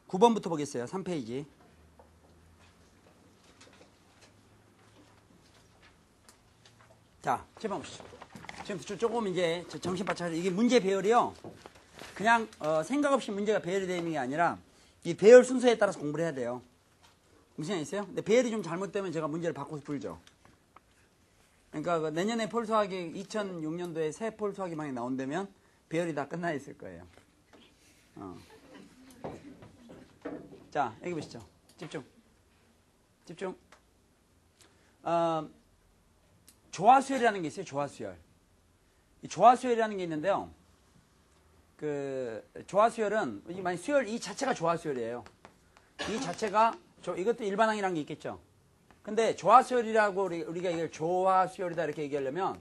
9번부터 보겠어요. 3페이지. 자, 7번 보시죠. 지금 조금 이제 정신 바짝 이게 문제 배열이요. 그냥 생각 없이 문제가 배열이 되는 게 아니라 이 배열 순서에 따라서 공부를 해야 돼요. 무슨 얘기 있어요? 근데 배열이 좀 잘못되면 제가 문제를 바꿔서 풀죠. 그러니까 내년에 폴수학이 2006년도에 새 폴수학이 많이 나온다면 배열이 다 끝나 있을 거예요. 자, 여기 보시죠. 집중. 집중. 조화수열이라는 게 있어요. 조화수열. 이 조화수열이라는 게 있는데요. 그 조화수열은 만약 수열 이 자체가 조화수열이에요. 이 자체가 이것도 일반항이라는 게 있겠죠. 근데 조화수열이라고 우리가 이걸 조화수열이다 이렇게 얘기하려면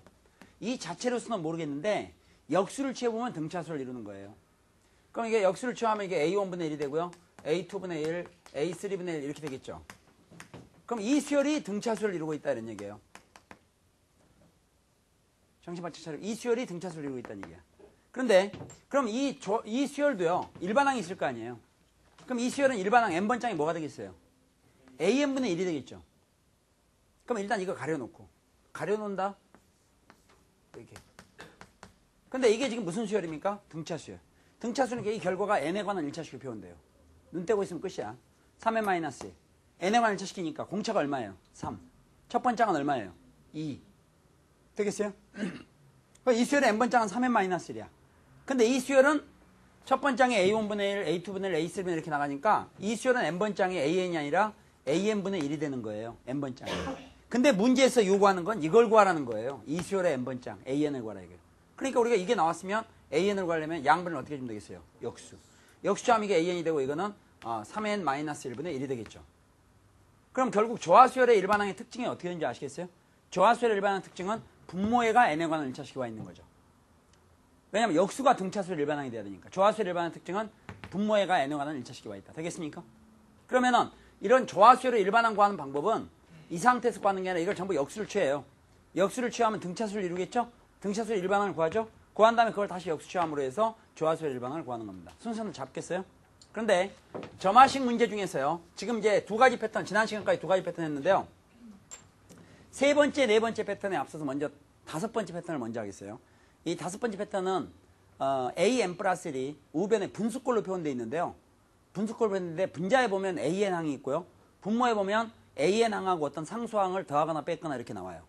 이 자체로서는 모르겠는데 역수를 취해보면 등차수를 이루는 거예요. 그럼 이게 역수를 취하면 이게 A1분의 1이 되고요. A2분의 1, A3분의 1 이렇게 되겠죠. 그럼 이 수열이 등차수를 이루고 있다 이런 얘기예요. 정신 바짝 차리고 이 수열이 등차수를 이루고 있다는 얘기야. 그런데 그럼 이 수열도요. 일반항이 있을 거 아니에요. 그럼 이 수열은 일반항 n번장이 뭐가 되겠어요? AN분의 1이 되겠죠. 그럼 일단 이거 가려놓고 가려놓는다. 이렇게. 근데 이게 지금 무슨 수열입니까? 등차수열. 등차수는 이 결과가 n에 관한 1차식을 표현돼요. 눈 떼고 있으면 끝이야. 3n 마이너스 1. n에 관한 1차식이니까 공차가 얼마예요? 3. 첫 번장은 얼마예요? 2. 되겠어요? 이 수열의 n번장은 3n 마이너스 1이야. 근데 이 수열은 첫 번장에 A1분의 1, A2분의 1, A3분의 1 이렇게 나가니까 이 수열은 n번장이 AN이 아니라 AN분의 1이 되는 거예요. n번장이. 근데 문제에서 요구하는 건 이걸 구하라는 거예요. 이 수열의 n번장, AN을 구하라 이거예요. 그러니까 우리가 이게 나왔으면 AN을 구하려면 양변을 어떻게 주면 되겠어요? 역수. 역수하면 이게 AN이 되고 이거는 3n 마이너스 1분의 1이 되겠죠. 그럼 결국 조화수열의 일반항의 특징이 어떻게 되는지 아시겠어요? 조화수열의 일반항 특징은 분모에가 n에 관한 1차식이 와 있는 거죠. 왜냐하면 역수가 등차수열 일반항이 돼야 되니까. 조화수열 일반항 특징은 분모에가 n에 관한 1차식이 와 있다. 되겠습니까? 그러면은 이런 조화수열의 일반항 구하는 방법은 이 상태에서 구하는 게 아니라 이걸 전부 역수를 취해요. 역수를 취하면 등차수를 이루겠죠? 등차수열 일반항을 구하죠? 구한 다음에 그걸 다시 역수 취함으로 해서 조화수열 일반항을 구하는 겁니다. 순서는 잡겠어요? 그런데 점화식 문제 중에서요. 지금 이제 두 가지 패턴, 지난 시간까지 두 가지 패턴 했는데요. 세 번째, 네 번째 패턴에 앞서서 먼저 다섯 번째 패턴을 먼저 하겠어요. 이 다섯 번째 패턴은 AN 플러스 1이 우변에 분수꼴로 표현되어 있는데요. 분수꼴로 표현되는데 분자에 보면 AN항이 있고요. 분모에 보면 AN항하고 어떤 상수항을 더하거나 뺐거나 이렇게 나와요.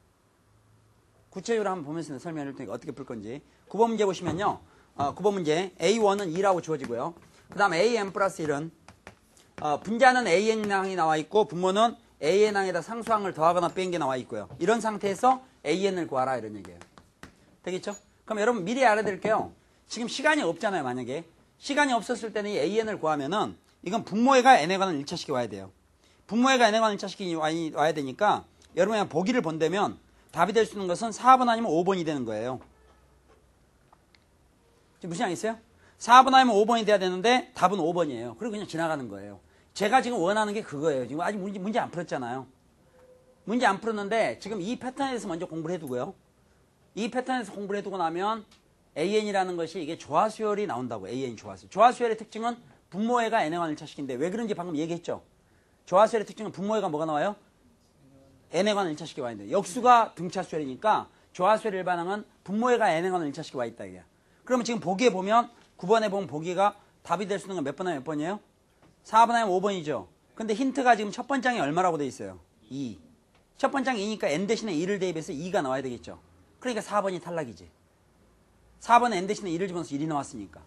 구체적으로 한번 보면서 설명해 줄 테니까 어떻게 풀 건지. 9번 문제 보시면요. 9번 문제 A1은 2라고 주어지고요. 그 다음 AN 플러스 1은 분자는 AN항이 나와 있고 분모는 AN항에다 상수항을 더하거나 뺀 게 나와 있고요. 이런 상태에서 AN을 구하라 이런 얘기예요. 되겠죠? 그럼 여러분 미리 알아드릴게요. 지금 시간이 없잖아요. 만약에 시간이 없었을 때는 이 AN을 구하면은 이건 분모에가 n에 관한 1차식이 와야 돼요. 분모에가 n에 관한 1차식이 와야 되니까 여러분이 보기를 본다면 답이 될 수 있는 것은 4번 아니면 5번이 되는 거예요. 지금 무슨 양 있어요? 4번 아니면 5번이 돼야 되는데 답은 5번이에요. 그리고 그냥 지나가는 거예요. 제가 지금 원하는 게 그거예요. 지금 아직 문제 안 풀었잖아요. 문제 안 풀었는데 지금 이 패턴에서 먼저 공부를 해두고요. 이 패턴에서 공부를 해두고 나면 AN이라는 것이 이게 조화수열이 나온다고. AN 조화수열. 조화수열의 특징은 분모에가 n에 관한 1차식인데 왜 그런지 방금 얘기했죠. 조화수열의 특징은 분모에가 뭐가 나와요? n에 관한 1차식이 와 있는데 역수가 등차수열이니까 조화수열 일반항은 분모에가 n에 관한 1차식이 와 있다 이게. 그러면 지금 보기에 보면 9번에 보면 보기가 답이 될 수 있는 건 몇 번 하면 몇 번이에요? 4번 하면 5번이죠. 근데 힌트가 지금 첫 번장이 얼마라고 돼 있어요? 2. 첫 번장이 2니까 n 대신에 2를 대입해서 2가 나와야 되겠죠. 그러니까 4번이 탈락이지. 4번에 n 대신에 2를 집어넣어서 1이 나왔으니까.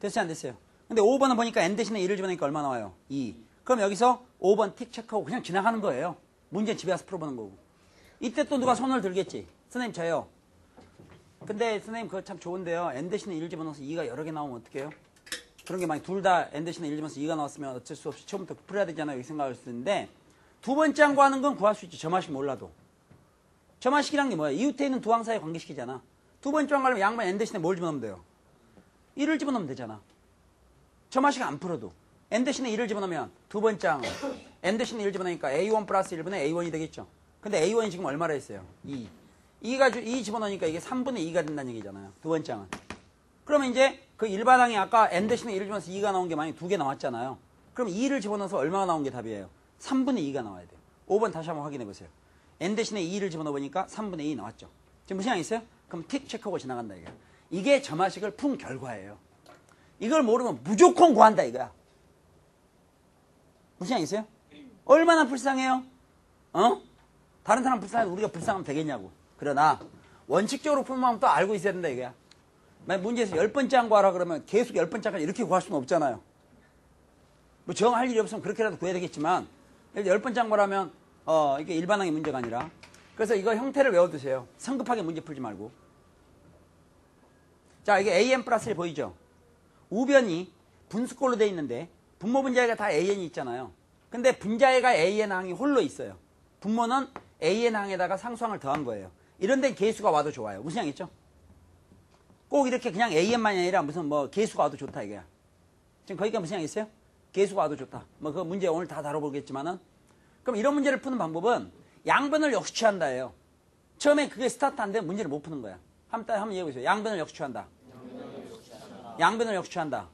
됐어요 안 됐어요? 근데 5번은 보니까 n 대신에 2를 집어넣으니까 얼마 나와요? 2. 그럼 여기서 5번 틱 체크하고 그냥 지나가는 거예요. 문제는 집에 와서 풀어보는 거고. 이때 또 누가 손을 들겠지. 선생님 저요. 근데 선생님 그거 참 좋은데요. n 대신에 1을 집어넣어서 2가 여러 개 나오면 어떡해요? 그런 게 만약 둘 다 n 대신에 1을 집어넣어서 2가 나왔으면 어쩔 수 없이 처음부터 풀어야 되잖아요. 이렇게 생각할 수 있는데 두 번째 한 구하는 건 구할 수 있지. 점화식 몰라도. 점화식이란 게 뭐야? 이웃에 있는 두 항사의 관계식이잖아. 두 번째 한 구하려면 양반 n 대신에 뭘 집어넣으면 돼요? 1을 집어넣으면 되잖아. 점화식 안 풀어도. n 대신에 1을 집어넣으면 두 번째 항 n 대신에 1을 집어넣으니까 A1 플러스 1분의 A1이 되겠죠. 근데 A1이 지금 얼마라 했어요? 2. 2 집어넣으니까 이게 3분의 2가 된다는 얘기잖아요. 두 번째 항은. 그러면 이제 그 일반항이 아까 n 대신에 1을 집어넣어서 2가 나온 게 만약에 2개 나왔잖아요. 그럼 2를 집어넣어서 얼마가 나온 게 답이에요? 3분의 2가 나와야 돼요. 5번 다시 한번 확인해 보세요. n 대신에 2를 집어넣어 보니까 3분의 2 나왔죠. 지금 무슨 양 있어요? 그럼 틱 체크하고 지나간다 이거야. 이게 점화식을 푼 결과예요. 이걸 모르면 무조건 구한다 이거야. 무슨 양 있어요? 얼마나 불쌍해요? 다른 사람 불쌍해도 우리가 불쌍하면 되겠냐고. 그러나 원칙적으로 풀면 또 알고 있어야 된다 이거야. 만약 문제에서 10번째 한 구하라 그러면 계속 10번째까지 이렇게 구할 수는 없잖아요. 뭐 정할 일이 없으면 그렇게라도 구해야 되겠지만 10번째 한 거라면 이게 일반항의 문제가 아니라 그래서 이거 형태를 외워두세요. 성급하게 문제 풀지 말고. 자, 이게 an 플러스 1 보이죠? 우변이 분수꼴로 돼 있는데 분모 분자에가 다 an이 있잖아요. 근데 분자에가 an항이 홀로 있어요. 분모는 an항에다가 상수항을 더한 거예요. 이런 데는 개수가 와도 좋아요. 무슨 양 있죠? 꼭 이렇게 그냥 an만이 아니라 무슨 뭐 개수가 와도 좋다 이거야. 지금 거기가 무슨 양 있어요? 개수가 와도 좋다. 뭐 그 문제 오늘 다 다뤄보겠지만은 그럼 이런 문제를 푸는 방법은 양변을 역수취한다예요. 처음에 그게 스타트 안 되면 문제를 못 푸는 거야. 한번 얘기해보세요. 양변을 역수취한다. 양변을 역수취한다.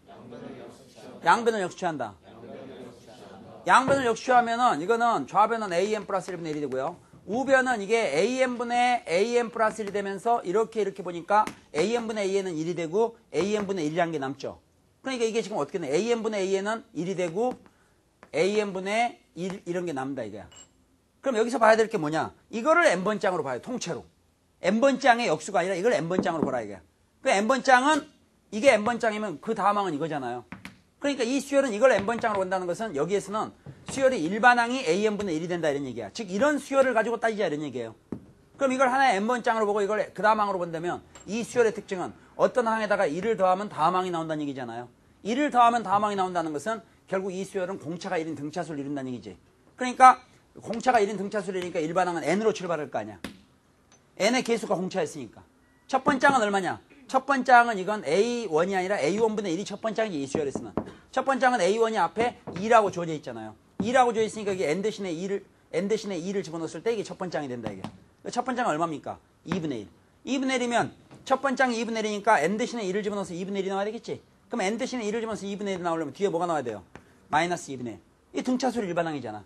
양변을 역수취한다. 양변을 역수취하면은 이거는 좌변은 an 플러스 1분의 1이 되고요. 우변은 이게 an분의 an 플러스 1이 되면서 이렇게 보니까 an분의 an은 1이 되고 an분의 1이라는 게 남죠. 그러니까 이게 지금 어떻게 되냐. an분의 an은 1이 되고 an분의 1 이런 게 남다 이거야. 그럼 여기서 봐야 될 게 뭐냐. 이거를 n번장으로 봐요. 통째로. n번장의 역수가 아니라 이걸 n번장으로 보라 이거야. 그 n번장은 이게 n번장이면 그 다음 항은 이거잖아요. 그러니까 이 수열은 이걸 n번장으로 본다는 것은 여기에서는 수열이 일반항이 an분의 1이 된다 이런 얘기야. 즉 이런 수열을 가지고 따지자 이런 얘기예요. 그럼 이걸 하나의 n번장으로 보고 이걸 그 다음 항으로 본다면 이 수열의 특징은 어떤 항에다가 1을 더하면 다음 항이 나온다는 얘기잖아요. 1을 더하면 다음 항이 나온다는 것은 결국 이 수열은 공차가 1인 등차수를 이룬다는 얘기지. 그러니까 공차가 1인 등차수를 이루니까 일반항은 n으로 출발할 거 아니야. n의 개수가 공차였으니까. 첫 번째 항은 얼마냐? 첫 번째 항은 이건 A1이 아니라 A1분의 1이 첫 번째 항이지, 이 수열에서는. 첫 번째 항은 A1이 앞에 2라고 주어져 있잖아요. 2라고 주어져 있으니까 이게 n 대신에 2를 집어넣었을 때 이게 첫 번째 항이 된다, 이게. 첫 번째 항은 얼마입니까? 2분의 1. 2분의 1이면 첫 번째 항이 2분의 1이니까 n 대신에 2를 집어넣어서 2분의 1이 나와야 되겠지? 그럼 n 대신에 2를 집어넣어서 2분의 1이 나오려면 뒤에 뭐가 나와야 돼요? 마이너스 2분의 1. 이 등차수를 일반항이잖아.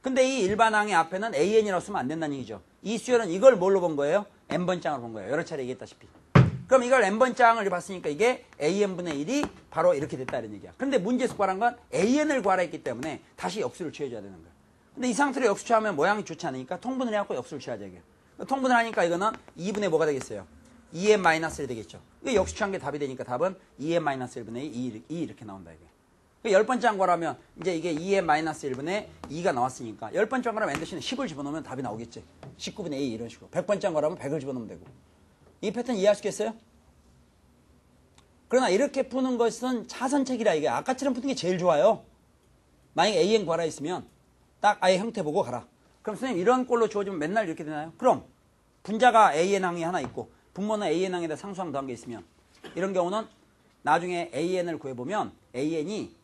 근데 이 일반항의 앞에는 an이라고 쓰면 안 된다는 얘기죠. 이 수열은 이걸 뭘로 본 거예요? n번장으로 본 거예요. 여러 차례 얘기했다시피. 그럼 이걸 n번장을 봤으니까 이게 an분의 1이 바로 이렇게 됐다 이런 얘기야. 근데 문제에서 구하란 건 an을 구하라 했기 때문에 다시 역수를 취해줘야 되는 거야. 근데 이 상태로 역수 취하면 모양이 좋지 않으니까 통분을 해갖고 역수를 취하자 이게. 통분을 하니까 이거는 2분의 뭐가 되겠어요? 2n-1이 되겠죠. 이게 역수 취한 게 답이 되니까 답은 2n-1분의 2 이렇게 나온다 이게. 열 번째 한 거라면 이제 이게 2n-1분의 2가 나왔으니까 열 번째 한 거라면 n 대신에 10을 집어넣으면 답이 나오겠지. 19분의 2 이런 식으로. 100번째 한 거라면 100을 집어넣으면 되고. 이 패턴 이해할 수 있겠어요? 그러나 이렇게 푸는 것은 차선책이라 이게. 아까처럼 푸는 게 제일 좋아요. 만약에 an 구하라 했으면 딱 아예 형태 보고 가라. 그럼 선생님 이런 꼴로 주어지면 맨날 이렇게 되나요? 그럼 분자가 an항이 하나 있고 분모는 an항에다 상수항 더한 게 있으면 이런 경우는 나중에 an을 구해보면 an이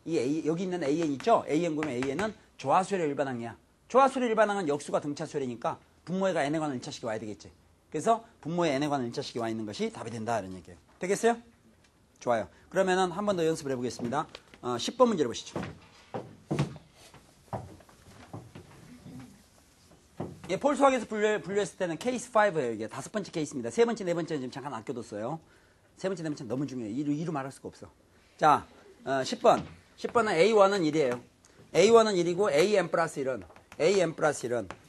여기 있는 an 있죠? an 구하면 an은 조화수열의 일반항이야. 조화수열의 일반항은 역수가 등차수열이니까 분모에가 n에 관한 1차식이 와야 되겠지. 그래서 분모에 n에 관한 1차식이 와 있는 것이 답이 된다 이런 얘기예요. 되겠어요? 좋아요. 그러면은 한 번 더 연습을 해보겠습니다. 10번 문제를 보시죠. 예, 폴수학에서 분류했을 때는 케이스 5예요. 이게 5번째 케이스입니다. 세 번째, 네 번째는 지금 잠깐 아껴뒀어요. 세 번째, 네 번째는 너무 중요해요. 이루 말할 수가 없어. 자, 10번. 10번은 A1은 1이에요. A1은 1이고 AN 플러스 1은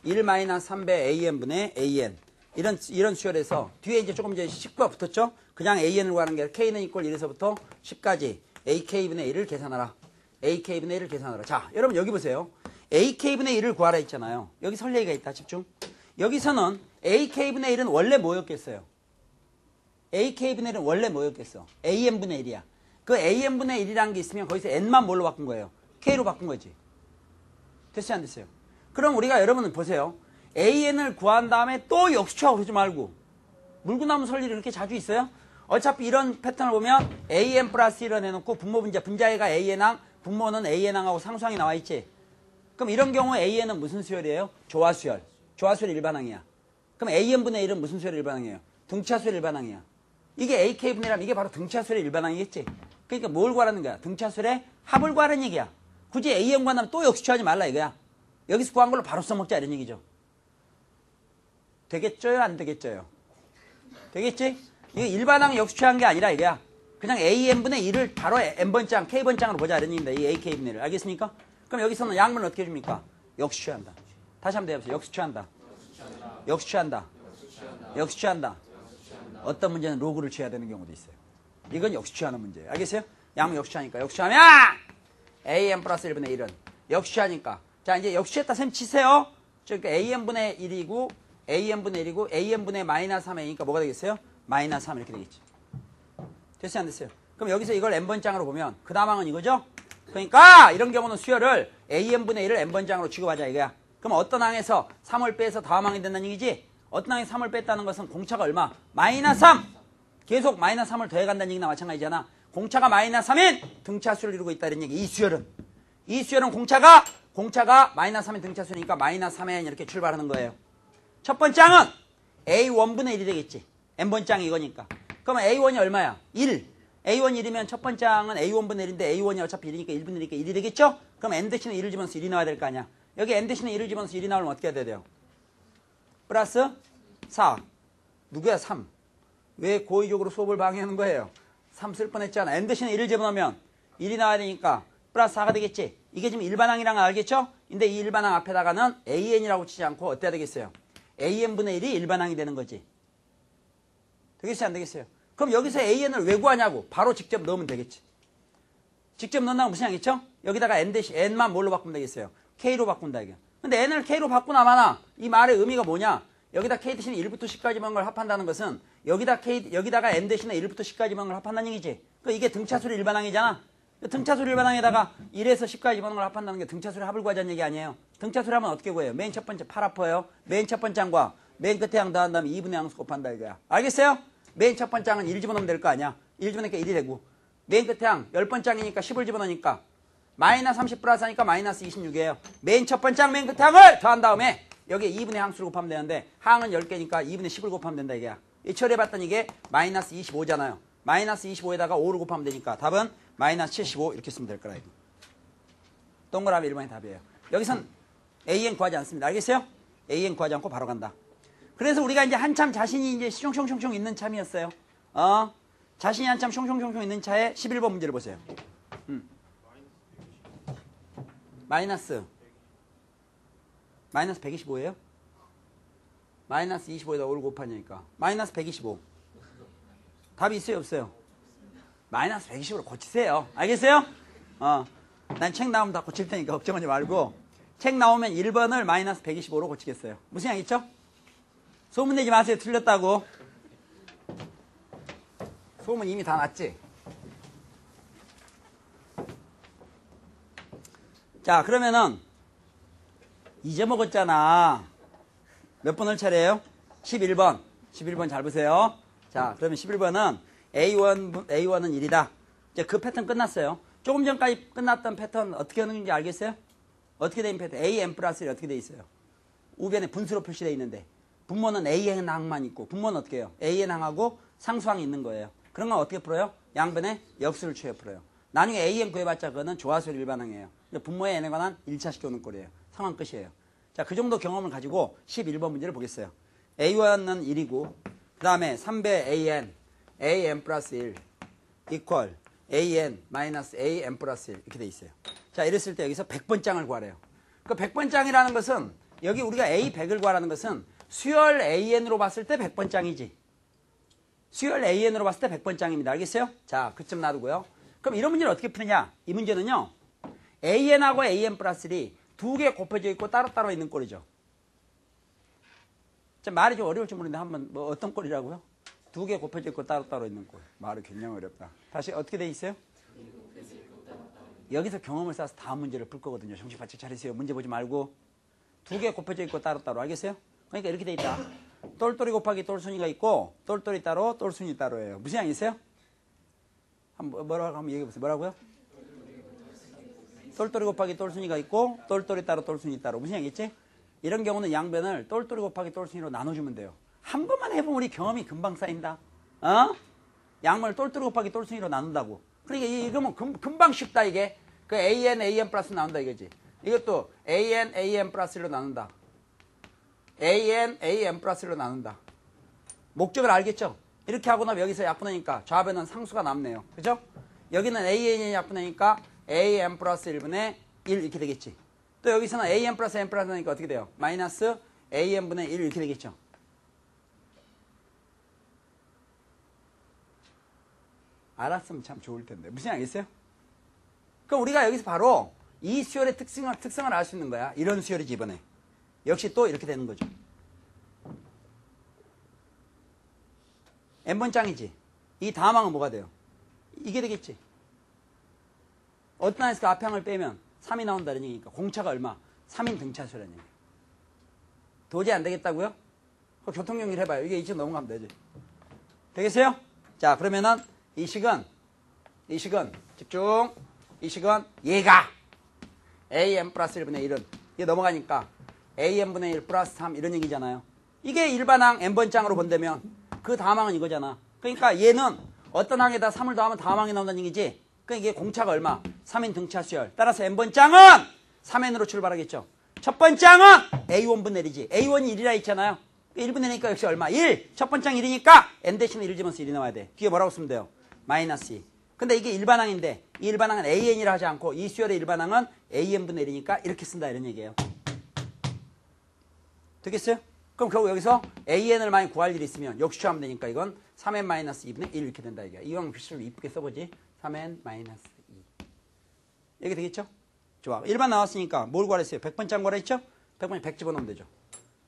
1-3배 AN분의 AN. 이런 수열에서 뒤에 이제 조금 이제 10가 붙었죠? 그냥 AN을 구하는 게 K는 이꼴 1에서부터 10까지 AK분의 1을 계산하라. AK분의 1을 계산하라. 자, 여러분 여기 보세요. AK분의 1을 구하라 했잖아요. 여기 설레기가 있다. 집중. 여기서는 AK분의 1은 원래 뭐였겠어요? AK분의 1은 원래 뭐였겠어? AN분의 1이야. 그 AN분의 1이라는 게 있으면 거기서 N만 뭘로 바꾼 거예요? K로 바꾼 거지. 됐어요? 안 됐어요? 그럼 우리가 여러분은 보세요. AN을 구한 다음에 또 역수취하고 그러지 말고. 물구나무 설일이 그렇게 자주 있어요? 어차피 이런 패턴을 보면 AN 플러스 1을 해놓고 분자애가 AN항, 분모는 AN항하고 상수항이 나와 있지. 그럼 이런 경우에 AN은 무슨 수열이에요? 조화수열. 조화수열 일반항이야. 그럼 AN분의 1은 무슨 수열 일반항이에요? 등차수열 일반항이야. 이게 AK분이라면 이게 바로 등차수의 일반항이겠지. 그러니까 뭘 구하라는 거야? 등차수의 합을 구하라는 얘기야. 굳이 AM 구한다면 또 역수취하지 말라 이거야. 여기서 구한 걸로 바로 써먹자 이런 얘기죠. 되겠죠요? 안 되겠죠요? 되겠지? 이게 일반항 역수취한 게 아니라 이거야. 그냥 AN분의 1을 바로 N번장, K번장으로 보자 이런 얘기입니다. 이 AK분의 1을. 알겠습니까? 그럼 여기서는 양분을 어떻게 해줍니까? 역수취한다. 다시 한번 대해보세요. 역수취한다. 역수취한다. 역수취한다. 어떤 문제는 로그를 취해야 되는 경우도 있어요. 이건 역수취하는 문제예요. 알겠어요? 양분 역수취하니까. 역수취하면 AN 플러스 1분의 1은 역수취하니까. 자, 이제 역수취했다 셈 치세요. 그러니까 AN분의 1이고 AN분의 1이고 AN분의 마이너스 3A니까 뭐가 되겠어요? 마이너스 3 이렇게 되겠지. 됐어요? 안 됐어요? 그럼 여기서 이걸 N번장으로 보면 그 다음항은 이거죠? 그러니까 이런 경우는 수열을 AN분의 1을 N번장으로 취급하자 이거야. 그럼 어떤 항에서 3을 빼서 다음항이 된다는 얘기지? 어떤 항에 3을 뺐다는 것은 공차가 얼마? 마이너스 3! 계속 마이너스 3을 더해간다는 얘기나 마찬가지잖아. 공차가 마이너스 3인 등차수를 이루고 있다는 얘기. 이 수열은 공차가 마이너스 3인 등차수니까 마이너스 3n 이렇게 출발하는 거예요. 첫 번째 항은 A1분의 1이 되겠지. N번장이 이거니까. 그러면 A1이 얼마야? 1. A1 1이면 첫 번째 항은 A1분의 1인데 A1이 어차피 1이니까 1분의 1이니까 1이 되겠죠? 그럼 N 대신에 1을 집어넣어서 1이 나와야 될 거 아니야. 여기 N 대신에 1을 집어넣어서 1이 나오면 어떻게 해야 돼요? 플러스 4. 누구야? 3. 왜 고의적으로 수업을 방해하는 거예요? 3 쓸 뻔했잖아. N 대신에 1을 집어넣으면 1이 나와야 되니까 플러스 4가 되겠지. 이게 지금 일반항이란 거 알겠죠? 근데 이 일반항 앞에다가는 AN이라고 치지 않고 어때야 되겠어요? AN분의 1이 일반항이 되는 거지. 되겠어요? 안 되겠어요? 그럼 여기서 AN을 왜 구하냐고. 바로 직접 넣으면 되겠지. 직접 넣는다고 무슨 양이죠? 여기다가 N 대신 N만 뭘로 바꾸면 되겠어요? K로 바꾼다 이게. 근데 N을 K로 바꾸나 마나 이 말의 의미가 뭐냐? 여기다 K 대신에 1부터 10까지 먹은 걸 합한다는 것은 여기다가 N 대신에 1부터 10까지 먹은 걸 합한다는 얘기지. 그러니까 이게 등차수리 일반항이잖아. 등차수리 일반항에다가 1에서 10까지 먹은 걸 합한다는 게 등차수리 합을 구하자는 얘기 아니에요. 등차수리 하면 어떻게 구해요? 맨 첫 번째 팔 아파요. 맨 첫 번째 항과 맨 끝에 항 더한 다음에 2분의 항수 곱한다 이거야. 알겠어요? 맨 첫 번째 항은 1 집어넣으면 될 거 아니야. 1 집어넣으니까 1이 되고 맨 끝에 항 10번째 항이니까 10을 집어넣으니까 마이너스 30 플러스 하니까 마이너스 26이에요. 맨 첫 번째 항 맨 끝에 항을 더한 다음에 여기에 2분의 항수를 곱하면 되는데 항은 10개니까 2분의 10을 곱하면 된다 이게야. 이 처리해봤더니 이게 마이너스 25잖아요. 마이너스 25에다가 5를 곱하면 되니까 답은 마이너스 75 이렇게 쓰면 될 거라 이거. 동그라미 1번이 답이에요. 여기선 AN 구하지 않습니다. 알겠어요? AN 구하지 않고 바로 간다. 그래서 우리가 이제 한참 자신이 이제 숑숑숑숑 있는 참이었어요. 자신이 한참 숑숑숑숑 있는 차에 11번 문제를 보세요. 마이너스 125예요? 마이너스 25에다 5를 곱하니까 마이너스 125. 답이 있어요 없어요? 마이너스 120으로 고치세요. 알겠어요? 난 책 나오면 다 고칠 테니까 걱정하지 말고 책 나오면 1번을 마이너스 125로 고치겠어요. 무슨 양 있죠? 소문 내지 마세요. 틀렸다고. 소문 이미 다 났지? 자, 그러면은 잊어먹었잖아. 몇 번을 차례예요? 11번. 11번 잘 보세요. 자, 그러면 11번은 A1은 1이다. 이제 그 패턴 끝났어요. 조금 전까지 끝났던 패턴 어떻게 하는 건지 알겠어요? 어떻게 된 패턴? AN 플러스 1이 어떻게 돼 있어요? 우변에 분수로 표시되어 있는데 분모는 AN항만 있고 분모는 어떻게 해요? AN항하고 상수항이 있는 거예요. 그런 건 어떻게 풀어요? 양변에 역수를 취해 풀어요. 나중에 AN 구해봤자 그거는 조화수열 일반항이에요. 분모의 N에 관한 1차식 교는 꼴이에요. 상황 끝이에요. 자, 그 정도 경험을 가지고 11번 문제를 보겠어요. A1은 1이고 그 다음에 3배 AN 플러스 1 이퀄 AN 마이너스 AN 플러스 1 이렇게 돼 있어요. 자, 이랬을 때 여기서 100번장을 구하래요. 그 100번장이라는 것은 여기 우리가 A100을 구하라는 것은 수열 AN으로 봤을 때 100번장이지. 수열 AN으로 봤을 때 100번장입니다. 알겠어요? 자, 그쯤 놔두고요. 그럼 이런 문제를 어떻게 푸느냐? 이 문제는요. AN하고 AN 플러스 1이 두 개 곱해져 있고 따로따로 있는 꼴이죠. 자, 말이 좀 어려울지 모르는데 한번 뭐 어떤 꼴이라고요? 두 개 곱해져 있고 따로따로 있는 꼴. 말이 굉장히 어렵다. 다시 어떻게 돼 있어요? 여기서 경험을 쌓아서 다음 문제를 풀 거거든요. 정신 바짝 차리세요. 문제 보지 말고. 두 개 곱해져 있고 따로따로. 알겠어요? 그러니까 이렇게 돼 있다. 똘똘이 곱하기 똘순이가 있고 똘똘이 따로 똘순이 따로예요. 무슨 양이 있어요? 뭐라고 한번 얘기해 보세요. 뭐라고요? 똘똘이 곱하기 똘순이가 있고 똘똘이 따로 똘순이 따로. 무슨 양이 있지? 이런 경우는 양변을 똘똘이 곱하기 똘순이로 나눠주면 돼요. 한 번만 해보면 우리 경험이 금방 쌓인다. 양문을 똘똘 곱하기 똘순이로 나눈다고. 그러니까 이거면 금방 쉽다 이게. 그 AN 플러스 나온다 이거지. 이것도 AN 플러스 1로 나눈다. AN 플러스 1로 나눈다. 목적을 알겠죠? 이렇게 하고 나면 여기서 약분하니까 좌변은 상수가 남네요. 그죠? 여기는 AN이 약분하니까 AN 플러스 1분의 1 이렇게 되겠지. 또 여기서는 AN 플러스 N 플러스 하니까 어떻게 돼요? 마이너스 AN분의 1 이렇게 되겠죠. 알았으면 참 좋을 텐데. 무슨 알겠어요? 그럼 우리가 여기서 바로 이 수열의 특성을 알 수 있는 거야. 이런 수열이지 이번에. 역시 또 이렇게 되는 거죠. n번장이지. 이 다음 항은 뭐가 돼요? 이게 되겠지. 어떤 항에서 그 앞에 항을 빼면 3이 나온다는 얘기니까 공차가 얼마? 3인 등차수라는 얘기. 도저히 안 되겠다고요? 교통용일 해봐요. 이게 2층 넘어가면 되지. 되겠어요? 자, 그러면은 이 식은 집중. 이 식은 얘가 AN 플러스 1분의 1은 이게 넘어가니까 AN분의 1 플러스 3 이런 얘기잖아요. 이게 일반항 n번장으로 본다면 그 다음 항은 이거잖아. 그러니까 얘는 어떤 항에다 3을 더하면 다음 항이 나온다는 얘기지. 그러니까 이게 공차가 얼마? 3인 등차 수열. 따라서 n번장은 3n으로 출발하겠죠. 첫 번째 항은 A1분의 1이지. A1이 1이라 했잖아요. 1분의 1이니까 역시 얼마? 1. 첫 번째 항 1이니까 n 대신에 1 집어서 1이 나와야 돼. 뒤에 뭐라고 쓰면 돼요? 마이너스 2. 근데 이게 일반항인데 이 일반항은 AN이라 하지 않고 이 수열의 일반항은 AN분의 1이니까 이렇게 쓴다 이런 얘기예요. 되겠어요? 그럼 결국 여기서 AN을 많이 구할 일이 있으면 역수하면 되니까 이건 3n-2분의 1 이렇게 된다 이게. 이왕 글씨를 이쁘게 써보지. 3n-2. 이렇게 되겠죠? 좋아. 1번 나왔으니까 뭘 구하랬어요? 100번째 구하랬죠? 100번째 100 집어넣으면 되죠.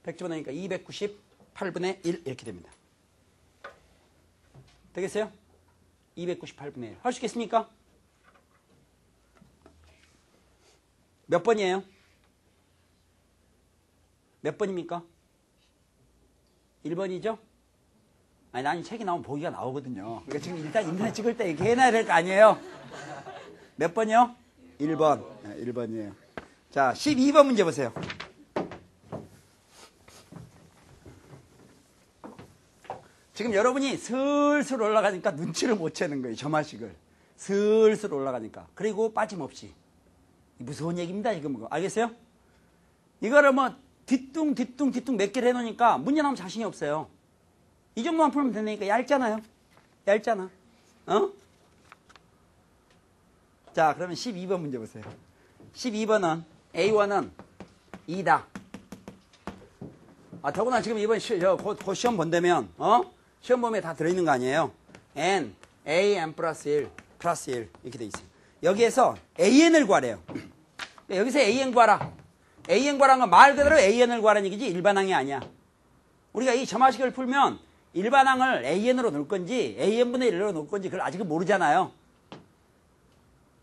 100 집어넣으니까 298분의 1 이렇게 됩니다. 되겠어요? 298분의 1. 할 수 있겠습니까? 몇 번이에요? 몇 번입니까? 1번이죠? 아니, 난 이 책이 나오면 보기가 나오거든요. 그러니까 지금 일단 인터넷 찍을 때 이렇게 해놔야 될 거 아니에요? 몇 번이요? 1번. 네, 1번이에요. 자, 12번 문제 보세요. 지금 여러분이 슬슬 올라가니까 눈치를 못 채는 거예요. 점화식을. 슬슬 올라가니까. 그리고 빠짐없이. 무서운 얘기입니다. 이거 뭐. 알겠어요? 이거를 뭐 뒤뚱 몇 개를 해놓으니까 문제 나오면 자신이 없어요. 이 정도만 풀면 되니까 얇잖아요. 얇잖아. 어? 자, 그러면 12번 문제 보세요. 12번은 A1은 2다. 아, 더구나 지금 이번 곧 시험 본다면, 시험 보면 다 들어있는 거 아니에요? N, AN 플러스 1, 플러스 1. 이렇게 돼 있어요. 여기에서 AN을 구하래요. 여기서 AN 구하라. AN 구하라는 건 말 그대로 AN을 구하라는 얘기지 일반항이 아니야. 우리가 이 점화식을 풀면 일반항을 AN으로 놓을 건지 AN분의 1로 놓을 건지 그걸 아직은 모르잖아요.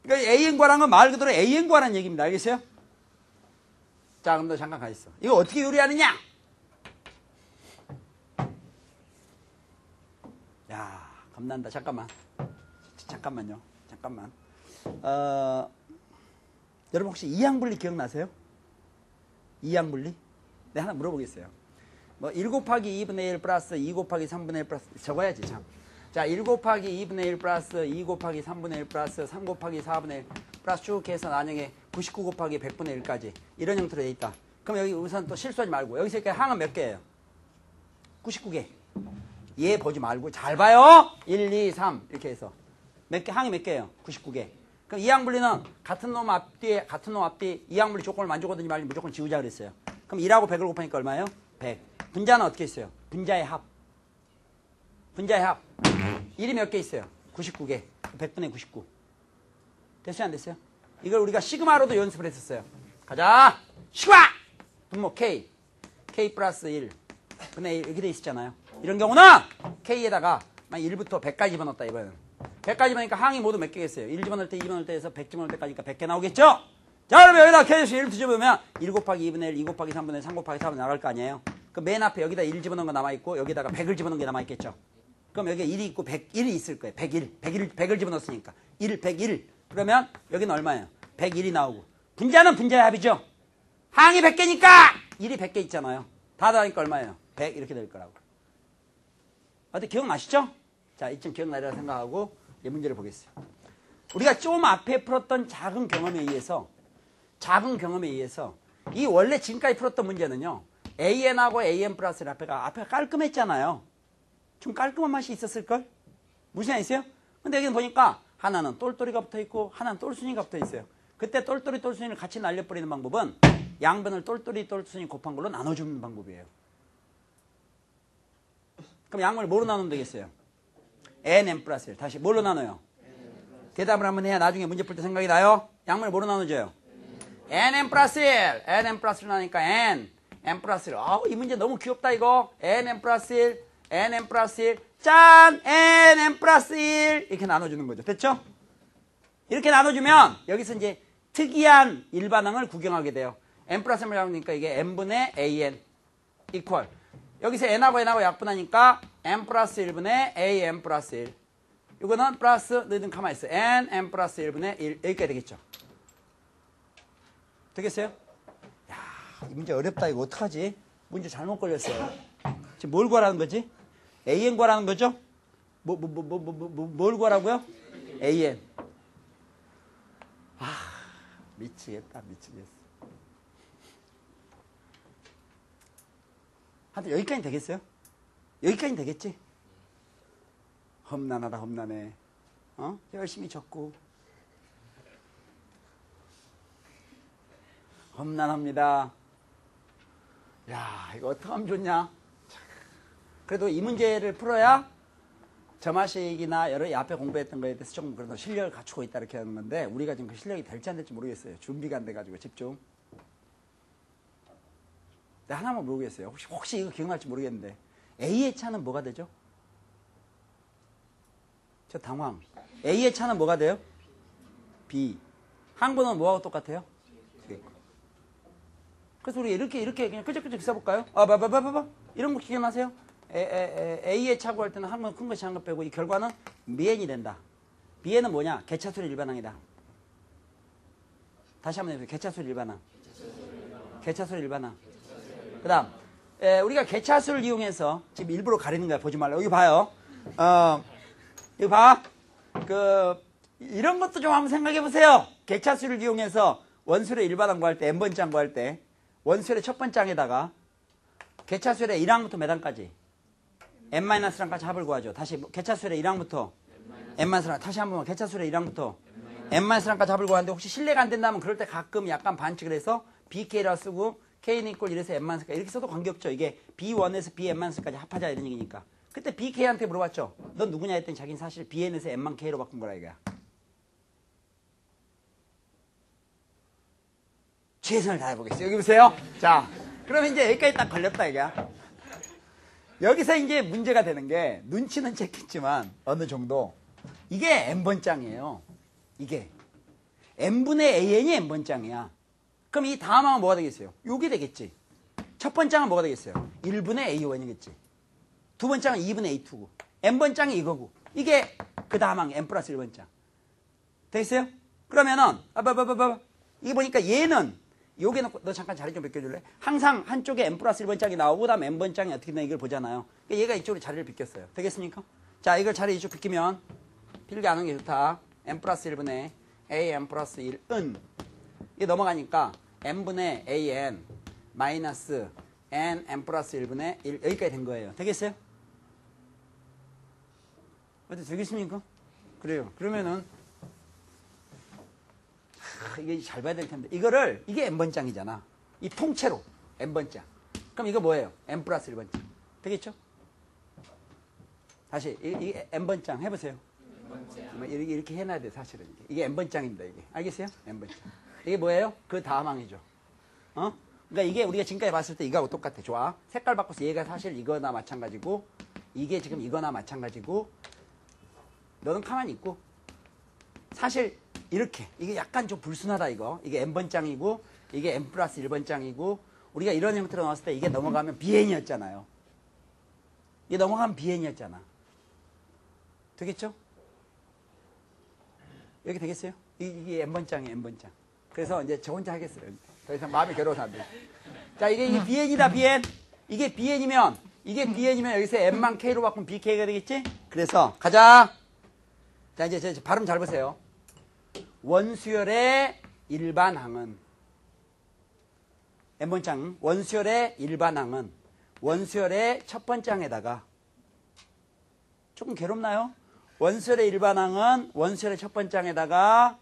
그러니까 AN 구하라는 건 말 그대로 AN 구하라는 얘기입니다. 알겠어요? 자, 그럼 너 잠깐 가 있어. 이거 어떻게 요리하느냐? 야, 겁난다. 잠깐만요. 잠깐만. 여러분 혹시 이항분리 기억나세요? 이항분리? 네, 하나 물어보겠어요. 뭐, 1 곱하기 2분의 1 플러스 2 곱하기 3분의 1 플러스, 적어야지, 참. 자, 1 곱하기 2분의 1 플러스 2 곱하기 3분의 1 플러스 3 곱하기 4분의 1 플러스 쭉 해서 나중에 99 곱하기 100분의 1까지. 이런 형태로 돼 있다. 그럼 여기 우선 또 실수하지 말고. 여기서 이렇게 항은 몇 개예요? 99개. 얘 보지 말고 잘 봐요. 1, 2, 3 이렇게 해서 몇 개 항이 몇 개예요? 99개. 그럼 이항분리는 같은 놈 앞뒤 이항분리 조건을 만족하든지 말든지 무조건 지우자 그랬어요. 그럼 1하고 100을 곱하니까 얼마예요? 100. 분자는 어떻게 있어요? 분자의 합. 1이 몇 개 있어요? 99개. 100분의 99. 됐어요? 안 됐어요? 이걸 우리가 시그마로도 연습을 했었어요. 가자. 시그마! 분모 K. K 플러스 1 분의 1 이렇게 돼 있었잖아요. 이런 경우는 K에다가 1부터 100까지 집어넣었다 이번에는. 100까지 집어넣으니까 항이 모두 몇 개겠어요? 1 집어넣을 때, 2 집어넣을 때 해서 100 집어넣을 때까지니까 100개 나오겠죠? 자, 그러면 여기다 K에서 1 뒤집어보면 1 곱하기 2분의 1, 2 곱하기 3분의 1, 3 곱하기 4분의 1 나갈 거 아니에요? 그럼 맨 앞에 여기다 1 집어넣은 거 남아있고 여기다가 100을 집어넣은 게 남아있겠죠? 그럼 여기에 1이 있고 101이 있을 거예요. 100을 집어넣었으니까. 101. 그러면 여기는 얼마예요? 101이 나오고. 분자는 분자의 합이죠? 항이 100개니까 1이 100개 있잖아요. 다 더하니까 얼마예요? 100 이렇게 될 거라고. 어때 기억나시죠? 자, 이쯤 기억나리라 생각하고 이 문제를 보겠어요. 우리가 좀 앞에 풀었던 작은 경험에 의해서 이 원래 지금까지 풀었던 문제는요. AN하고 AN 플러스 앞에가 깔끔했잖아요. 좀 깔끔한 맛이 있었을걸? 무슨 말 있어요? 근데 여기는 보니까 하나는 똘똘이가 붙어있고 하나는 똘순이가 붙어있어요. 그때 똘똘이 똘순이를 같이 날려버리는 방법은 양변을 똘똘이 똘순이 곱한 걸로 나눠주는 방법이에요. 그럼 양변을 뭐로 나누면 되겠어요? n 플러스 1. 다시 뭘로 나눠요? 대답을 한번 해야 나중에 문제 풀 때 생각이 나요. 양변을 뭐로 나누죠? n 플러스 1. n 플러스 1 나니까 n 플러스 1. 이 문제 너무 귀엽다 이거. n 플러스 1. n 플러스 1. 짠! n 플러스 1. 이렇게 나눠주는 거죠. 됐죠? 이렇게 나눠주면 여기서 이제 특이한 일반항을 구경하게 돼요. n 플러스 1을 나누니까 이게 n분의 an 이퀄. 여기서 n하고 약분하니까 n 플러스 1분의 an 플러스 1. 이거는 플러스 너희들 가만히 있어. n 플러스 1분의 1. 여기까지 되겠죠? 되겠어요? 야, 이 문제 어렵다. 이거 어떡하지? 문제 잘못 걸렸어요. 지금 뭘 구하라는 거지? an 구하라는 거죠? 뭘 구하라고요? an. 미치겠다. 하여튼 여기까지 되겠어요? 여기까지 되겠지? 험난하다, 험난해. 열심히 적고. 험난합니다. 야, 이거 어떡하면 좋냐? 그래도 이 문제를 풀어야 점화식이나 여러 앞에 공부했던 거에 대해서 조금 그래도 실력을 갖추고 있다 이렇게 하는 건데 우리가 지금 그 실력이 될지 안 될지 모르겠어요. 준비가 안 돼가지고 집중. 내가 하나만 모르겠어요. 혹시 이거 기억날지 모르겠는데 A의 차는 뭐가 되죠? 저 당황. A의 차는 뭐가 돼요? B. 항번호는 뭐하고 똑같아요? 그래서 우리 이렇게 그냥 끄적끄적 써볼까요? 봐봐. 이런 거 기억나세요? A의 차고 할 때는 항번 큰 것이 한 것 빼고 이 결과는 BN이 된다. BN은 뭐냐? 개차수의 일반항이다. 다시 한번 해보세요. 개차수의 일반항. 개차수의 일반항. 그 다음 우리가 개차수를 이용해서 지금 일부러 가리는 거야. 보지 말라. 여기 봐요. 이거 봐. 이런 것도 좀 한번 생각해 보세요. 개차수를 이용해서 원술의 일반항 구할 때 n번째 구할 때 원술의 첫 번째 항에다가 개차수의 1항부터 몇 항까지? n-항까지 합을 구하죠. 다시 개차수의 1항부터 n-항 다시 한번 개차수의 1항부터 n-항까지 합을 구하는데 혹시 신뢰가 안 된다면 그럴 때 가끔 약간 반칙을 해서 bk라 쓰고 k는 이꼴 이래서 n-까지 이렇게 써도 관계없죠. 이게 b1에서 bn-까지 합하자 이런 얘기니까. 그때 bk한테 물어봤죠. 넌 누구냐 했더니 자기는 사실 bn에서 n-k로 바꾼 거라 이거야. 최선을 다해보겠어요. 여기 보세요. 자, 그러면 이제 여기까지 딱 걸렸다 이거야. 여기서 이제 문제가 되는 게 눈치는 챘겠지만 어느 정도 이게 n번장이에요. 이게 n분의 an이 n번장이야. 그럼 이 다음 항은 뭐가 되겠어요? 요게 되겠지. 첫 번째 항은 뭐가 되겠어요? 1분의 a1이겠지. 두 번째 항은 2분의 a2고 n번장이 이거고 이게 그 다음 항 n 플러스 1번장 되겠어요? 그러면은 이게 보니까 얘는 요게 놓고 너 잠깐 자리 좀 비켜줄래? 항상 한쪽에 n 플러스 1번장이 나오고 다음 n번장이 어떻게 되나 이걸 보잖아요. 그러니까 얘가 이쪽으로 자리를 비켰어요. 되겠습니까? 자, 이걸 자리 이쪽 비키면 필기 안 하는 게 좋다. n 플러스 1분의 a n 플러스 1은 이게 넘어가니까 n분의 an 마이너스 n 플러스 1분의 1 여기까지 된 거예요. 되겠어요? 어때 되겠습니까? 그래요. 그러면은 이게 잘 봐야 될 텐데 이거를 이게 n번장이잖아. 이 통째로 n번장. 그럼 이거 뭐예요? n 플러스 1번장. 되겠죠? 다시 이게 n번장 해보세요. 이렇게 해놔야 돼 사실은. 이게 n번장입니다. 이게 알겠어요? n번장. 이게 뭐예요? 그 다음 항이죠. 그러니까 이게 우리가 지금까지 봤을 때 이거하고 똑같아. 좋아. 색깔 바꿔서 얘가 사실 이거나 마찬가지고 이게 지금 이거나 마찬가지고 너는 가만히 있고 사실 이렇게 이게 약간 좀 불순하다 이거. 이게 n번장이고 이게 n 플러스 1번장이고 우리가 이런 형태로 나왔을 때 이게 넘어가면 bn이었잖아요. 이게 넘어가면 bn이었잖아. 되겠죠? 여기 되겠어요? 이게 n번장이에요. n번장. 그래서 이제 저 혼자 하겠어요. 더 이상 마음이 괴로워서 안 돼. 자, 이게 bn이다 bn. 이게 bn이면 이게 bn이면 여기서 n만 k로 바꾸면 bk가 되겠지? 그래서 가자. 자, 이제 발음 잘 보세요. 원수열의 일반항은 n번장 원수열의 일반항은 원수열의 첫 번째 항에다가 조금 괴롭나요? 원수열의 일반항은 원수열의 첫 번째 항에다가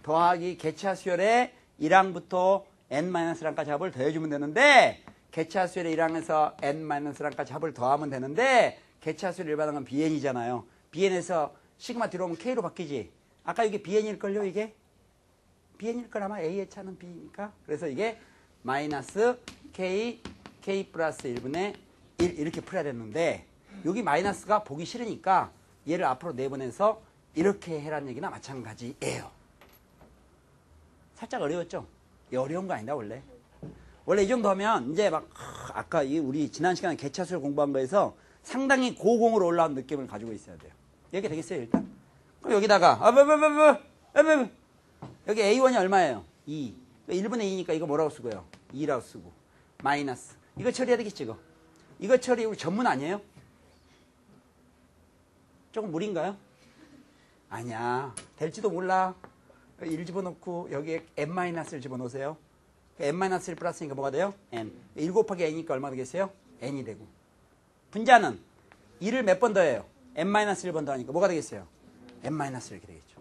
더하기 개체수열의 1항부터 n-1항까지 합을 더해주면 되는데 개체수열의 1항에서 n-1항까지 합을 더하면 되는데 개체수열의 일반항은 bn이잖아요. bn에서 시그마 들어오면 k로 바뀌지. 아까 이게 bn일걸요, 이게? bn일 걸 아마 a의 차는 b니까. 그래서 이게 마이너스 k 플러스 1분의 1 이렇게 풀어야 됐는데 여기 마이너스가 보기 싫으니까 얘를 앞으로 내보내서 이렇게 해라는 얘기나 마찬가지예요. 살짝 어려웠죠? 이 어려운 거 아니다 원래. 원래 이 정도 하면 이제 막 아까 우리 지난 시간에 개차수를 공부한 거에서 상당히 고공으로 올라온 느낌을 가지고 있어야 돼요. 이렇게 되겠어요 일단? 그럼 여기다가 여기 A1이 얼마예요? 2. 1분의 2니까 이거 뭐라고 쓰고요? 2라고 쓰고 마이너스. 이거 처리해야 되겠지 이거. 이거 처리 우리 전문 아니에요? 조금 무리인가요? 아니야. 될지도 몰라. 1 집어넣고 여기에 n-를 집어넣으세요. n-1 플러스니까 뭐가 돼요? n. 1 곱하기 n이니까 얼마 되겠어요? n이 되고. 분자는 2를 몇 번 더해요? n-1번 더하니까 뭐가 되겠어요? n-1 이렇게 되겠죠.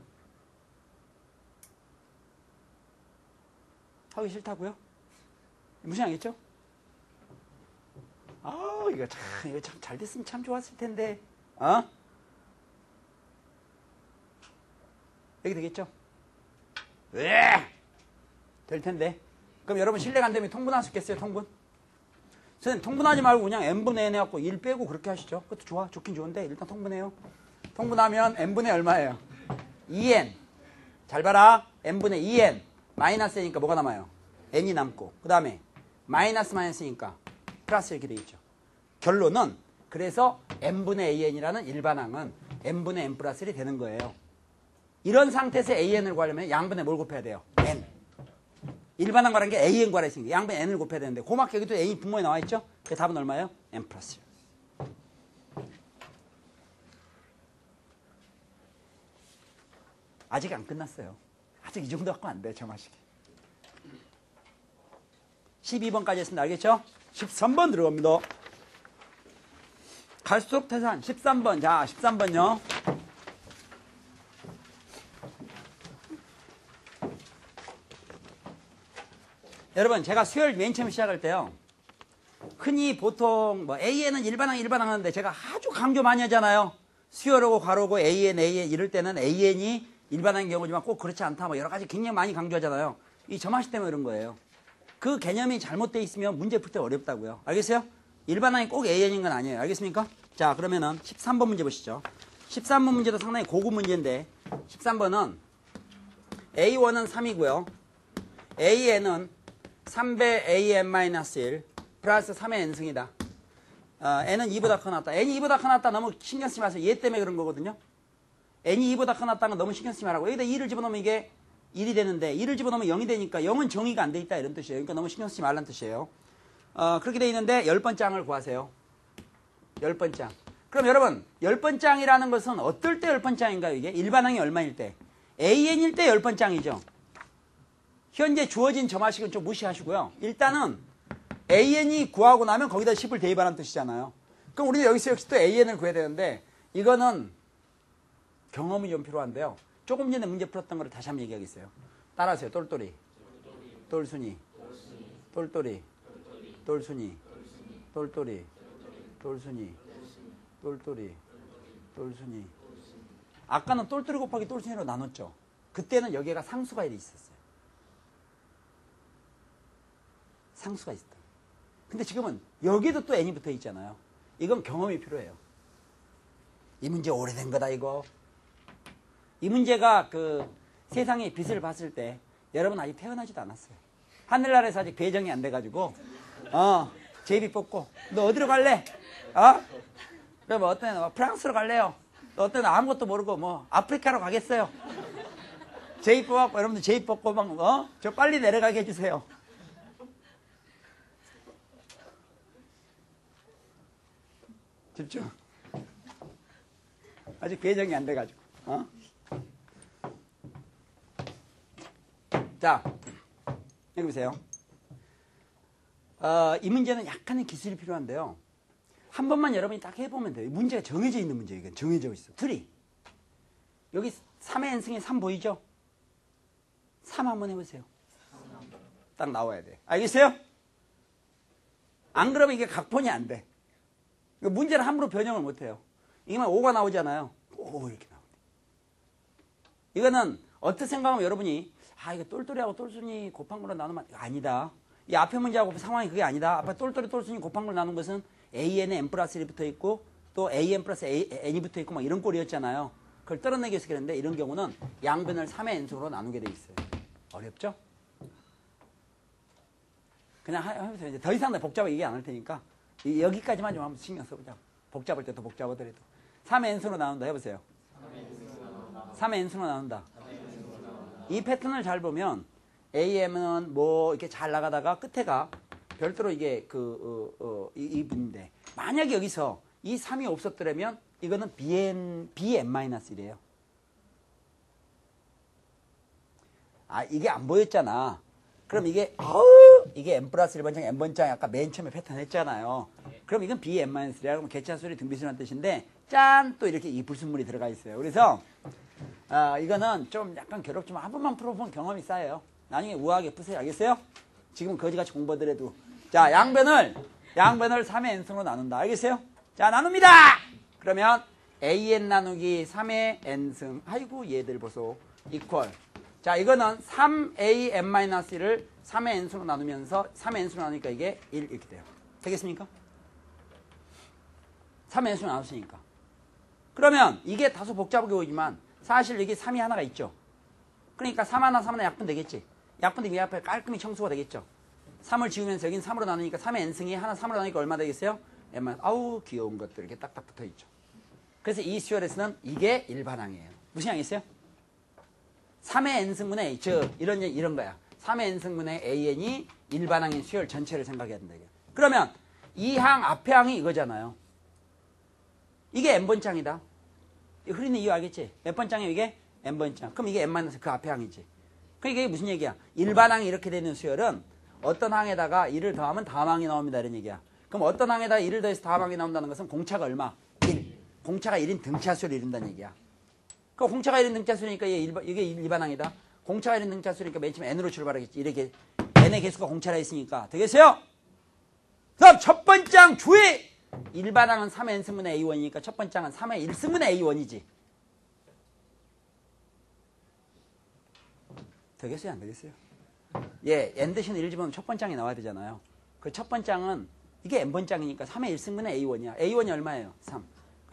하기 싫다고요? 무시하겠죠? 이거 참 잘 됐으면 참 좋았을 텐데. 여기 되겠죠? 될 텐데. 그럼 여러분 실례가 안 되면 통분할 수 있겠어요? 통분? 선생님 통분하지 말고 그냥 n분의 n 해갖고 1 빼고 그렇게 하시죠. 그것도 좋긴 좋은데 일단 통분해요. 통분하면 n분의 얼마예요? 2n. 잘 봐라. n분의 2n. 마이너스 n이니까 뭐가 남아요? n이 남고 그 다음에 마이너스니까 플러스 이렇게 되겠죠. 결론은 그래서 n분의 an이라는 일반항은 n분의 n 플러스 1이 되는 거예요. 이런 상태에서 an을 구하려면 양분의 뭘 곱해야 돼요? n. 일반항 구하는 게 an 구하라 했으니까 양분의 n을 곱해야 되는데 고맙게 여기도 n이 분모에 나와 있죠? 그 답은 얼마예요? n 플러스 1. 아직 안 끝났어요. 아직 이 정도 갖고 안 돼요. 점화식이. 12번까지 했습니다. 알겠죠? 13번 들어갑니다. 갈수록 태산 13번. 자, 13번요. 여러분, 제가 수열 맨 처음 시작할 때요. 흔히 보통 뭐 AN은 일반항 하는데 제가 아주 강조 많이 하잖아요. 수열하고 가로고 AN 이럴 때는 AN이 일반항인 경우지만 꼭 그렇지 않다. 뭐 여러 가지 굉장히 많이 강조하잖아요. 이 점화식 때문에 그런 거예요. 그 개념이 잘못되어 있으면 문제 풀 때 어렵다고요. 알겠어요? 일반항이 꼭 AN인 건 아니에요. 알겠습니까? 자, 그러면은 13번 문제 보시죠. 13번 문제도 상당히 고급 문제인데 13번은 A1은 3이고요. AN은 3배 AN-1 플러스 3의 n승이다. n은 2보다 커놨다. n이 2보다 커놨다 너무 신경 쓰지 마세요. 얘 때문에 그런 거거든요. n이 2보다 커놨다는 건 너무 신경 쓰지 말라고. 여기다 2를 집어넣으면 이게 1이 되는데 2를 집어넣으면 0이 되니까 0은 정의가 안 돼 있다 이런 뜻이에요. 그러니까 너무 신경 쓰지 말라는 뜻이에요. 그렇게 돼 있는데 10번째 항을 구하세요. 10번째 항. 그럼 여러분 10번째 항이라는 것은 어떨 때 10번째 항인가요? 이게 일반항이 얼마일 때? AN일 때 10번째 항이죠. 현재 주어진 점화식은 좀 무시하시고요. 일단은 AN이 구하고 나면 거기다 10을 대입하라는 뜻이잖아요. 그럼 우리는 여기서 역시 또 AN을 구해야 되는데 이거는 경험이 좀 필요한데요. 조금 전에 문제 풀었던 거를 다시 한번 얘기하겠어요. 따라하세요. 똘똘이, 똘순이, 똘똘이, 똘순이, 똘똘이, 똘순이, 똘똘이, 똘순이. 아까는 똘똘이 곱하기 똘순이로 나눴죠. 그때는 여기가 상수가 있었어요. 상수가 있었다. 근데 지금은 여기도 또 n이 붙어 있잖아요. 이건 경험이 필요해요. 이 문제 오래된 거다 이거. 이 문제가 그 세상의 빛을 봤을 때 여러분 아직 태어나지도 않았어요. 하늘나라에서 아직 배정이 안 돼가지고 제비 뽑고 너 어디로 갈래? 그럼 어떤 애는 프랑스로 갈래요. 또 어떤 애는 아무것도 모르고 뭐 아프리카로 가겠어요. 제비 뽑았고 여러분들 제비 뽑고 막 저 빨리 내려가게 해주세요. 어렵죠? 아직 배정이 안 돼가지고. 자, 여기 보세요. 이 문제는 약간의 기술이 필요한데요. 한 번만 여러분이 딱 해보면 돼요. 문제가 정해져 있는 문제예요. 이건 정해져 있어. 둘이. 여기 3의 n승에 3 보이죠? 3 한번 해보세요. 딱 나와야 돼. 알겠어요? 안 그러면 이게 각본이 안 돼. 문제를 함부로 변형을 못 해요. 이게만 5가 나오잖아요. 5 이렇게 나옵니다. 이거는 어떻게 생각하면 여러분이 이거 똘똘이하고 똘순이 곱한 걸로 나누면 아니다. 이 앞에 문제하고 상황이 그게 아니다. 앞에 똘똘이 똘순이 곱한 걸로 나눈 것은 AN에 n 플러스 1이 붙어 있고 또 AN 플러스 N이 붙어 있고 막 이런 꼴이었잖아요. 그걸 떨어내기 위해서 그랬는데 이런 경우는 양변을 3의 n승으로 나누게 돼 있어요. 어렵죠? 그냥 하면서 이제 더 이상 복잡하게 얘기 안 할 테니까 여기까지만 좀 한번 신경 써보자. 복잡할 때 더 복잡하더라도 3의 n승으로 나눈다 해보세요. 3의 n승으로 나눈다. 이 패턴을 잘 보면 AM은 뭐 이렇게 잘 나가다가 끝에가 별도로 이게 이 분인데 만약에 여기서 이 3이 없었더라면 이거는 BN-1이래요. 이게 안 보였잖아. 그럼 이게 n 플러스 1번장 n번장 아까 맨 처음에 패턴 했잖아요. 그럼 이건 BN-3라 그러면 개차수리 등비수라는 뜻인데 짠 또 이렇게 이 불순물이 들어가 있어요. 그래서 이거는 좀 약간 괴롭지만 한 번만 풀어본 경험이 쌓여요. 나중에 우아하게 푸세요. 알겠어요? 지금 거지같이 공부하더라도. 자, 양변을 3의 n승으로 나눈다. 알겠어요? 자, 나눕니다! 그러면 AN 나누기 3의 n승. 아이고, 얘들 보소. 이퀄. 자, 이거는 3AN-1을 3의 n승으로 나누면서 3의 n승으로 나누니까 이게 1 이렇게 돼요. 되겠습니까? 3의 n승으로 나눴으니까. 그러면 이게 다소 복잡하게 보이지만 사실 여기 3이 하나가 있죠. 그러니까 3 하나 약분 되겠지. 약분되면 이 앞에 깔끔히 청소가 되겠죠. 3을 지우면서 여긴 3으로 나누니까 3의 n승이 하나 3으로 나누니까 얼마 되겠어요? n만 아우 귀여운 것들 이렇게 딱딱 붙어 있죠. 그래서 이 수열에서는 이게 일반항이에요. 무슨 항이었어요? 3의 n승분의 이런 거야. 3의 n승분의 an이 일반항인 수열 전체를 생각해야 된다. 그러면 이 항 앞에 항이 이거잖아요. 이게 n번장이다. 흐리는 이유 알겠지? 몇 번장이에요 이게? n번장. 그럼 이게 n- 그 앞에 항이지. 그러니까 이게 무슨 얘기야? 일반항이 이렇게 되는 수열은 어떤 항에다가 1을 더하면 다음 항이 나옵니다. 이런 얘기야. 그럼 어떤 항에다가 1을 더해서 다음 항이 나온다는 것은 공차가 얼마? 1. 공차가 1인 등차수열을 이룬다는 얘기야. 그 공차가 1인 등차수니까 이게 일반항이다. 공차가 1인 등차수니까 맨 처음에 n으로 출발하겠지. 이렇게 n의 개수가 공차라 있으니까. 되겠어요? 그럼 첫 번째 항 주의! 일반항은 3의 n승분의 a1이니까 첫 번째 항은 3의 1승분의 a1이지. 되겠어요? 안 되겠어요? 예, n 대신 1 집어넣으면 첫 번째 항이 나와야 되잖아요. 그 첫 번째 항은 이게 n번장이니까 3의 1승분의 a1이야. a1이 얼마예요? 3.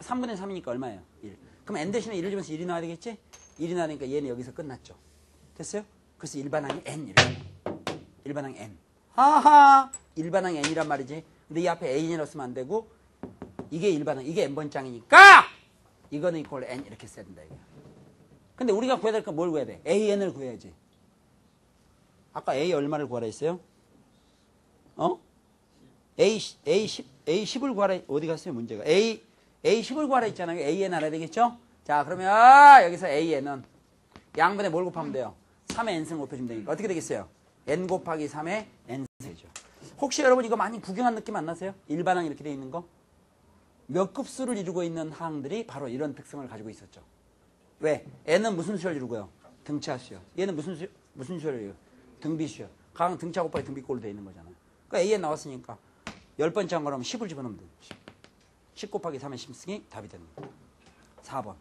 3분의 3이니까 얼마예요? 1. 그럼 n 대신에 1을 집어서 1이 나와야 되겠지? 1이 나오니까 얘는 여기서 끝났죠. 됐어요? 그래서 일반항이 n 이렇게. 일반항 n. 하하! 일반항 n이란 말이지. 근데 이 앞에 a이 넣었으면 안 되고 이게 일반항, 이게 n번장이니까 이거는 이퀄 n 이렇게 써야 된다. 이게. 근데 우리가 구해야 될 건 뭘 구해야 돼? an을 구해야지. 아까 a 얼마를 구하라 했어요? A10을 구하라, 어디 갔어요, 문제가? A10을 구하라 했잖아요. AN 알아야 되겠죠? 자, 그러면 여기서 AN은 양변에 뭘 곱하면 돼요? 3의 n승 곱해주면 되니까. 어떻게 되겠어요? n 곱하기 3의 n승이죠. 혹시 여러분 이거 많이 구경한 느낌 안 나세요? 일반항 이렇게 돼 있는 거? 몇 급수를 이루고 있는 항들이 바로 이런 특성을 가지고 있었죠. 왜? n은 무슨 수열 이루고요? 등차수열. 얘는 무슨 수열을 이루고요? 등비수열. 강 등차 곱하기 등비꼴로 돼 있는 거잖아요. 그러니까 AN 나왔으니까 10번째 한 거라면 10을 집어넣으면 돼요. 10 곱하기 3의 10승이 답이 되는 거예요. 4번.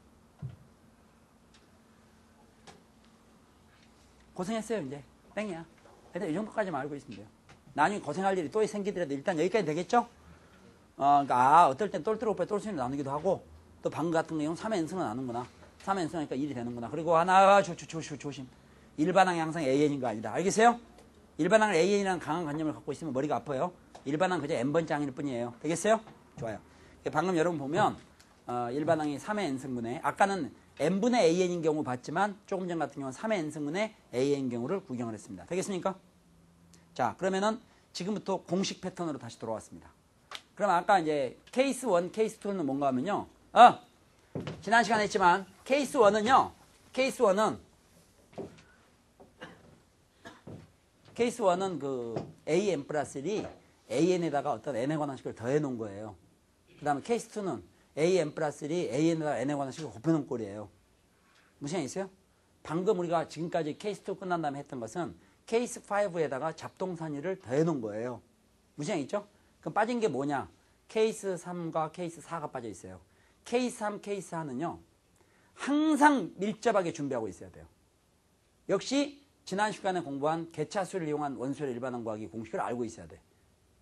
고생했어요, 이제. 땡이야. 일단 이 정도까지만 알고 있으면 돼요. 나중에 고생할 일이 또 생기더라도 일단 여기까지 되겠죠? 그러니까 어떨 땐 똘똘 곱하기 똘순이를 나누기도 하고 또 방금 같은 경우는 3의 n승을 나누는구나. 3의 n승이니까 1이 되는구나. 그리고 하나 조심. 일반항이 항상 AN인 거 아니다. 알겠어요? 일반항을 AN이라는 강한 관념을 갖고 있으면 머리가 아파요. 일반항 그저 n번장일 뿐이에요. 되겠어요? 좋아요. 방금 여러분 보면 일반항이 3의 n승분의 아까는 n분의 AN인 경우 봤지만 조금 전 같은 경우는 3의 n승분의 AN 경우를 구경을 했습니다. 되겠습니까? 자, 그러면은 지금부터 공식 패턴으로 다시 돌아왔습니다. 그럼 아까 이제 케이스 1, 케이스 2는 뭔가 하면요. 지난 시간에 했지만 케이스 1은요. 케이스 1은 그 AN 플러스 1이 AN에다가 어떤 N에 관한 식을 더해 놓은 거예요. 그 다음에 케이스 2는 AN 플러스 1이 AN에다가 N에 관한 식을 곱해 놓은 꼴이에요. 무슨 얘기 있어요? 방금 우리가 지금까지 케이스 2 끝난 다음에 했던 것은 케이스 5에다가 잡동사니를 더해 놓은 거예요. 무슨 얘기 있죠? 그럼 빠진 게 뭐냐? 케이스 3과 케이스 4가 빠져 있어요. 케이스 3, 케이스 4는요. 항상 밀접하게 준비하고 있어야 돼요. 역시 지난 시간에 공부한 개차수를 이용한 원소의 일반항 구하기 공식을 알고 있어야 돼.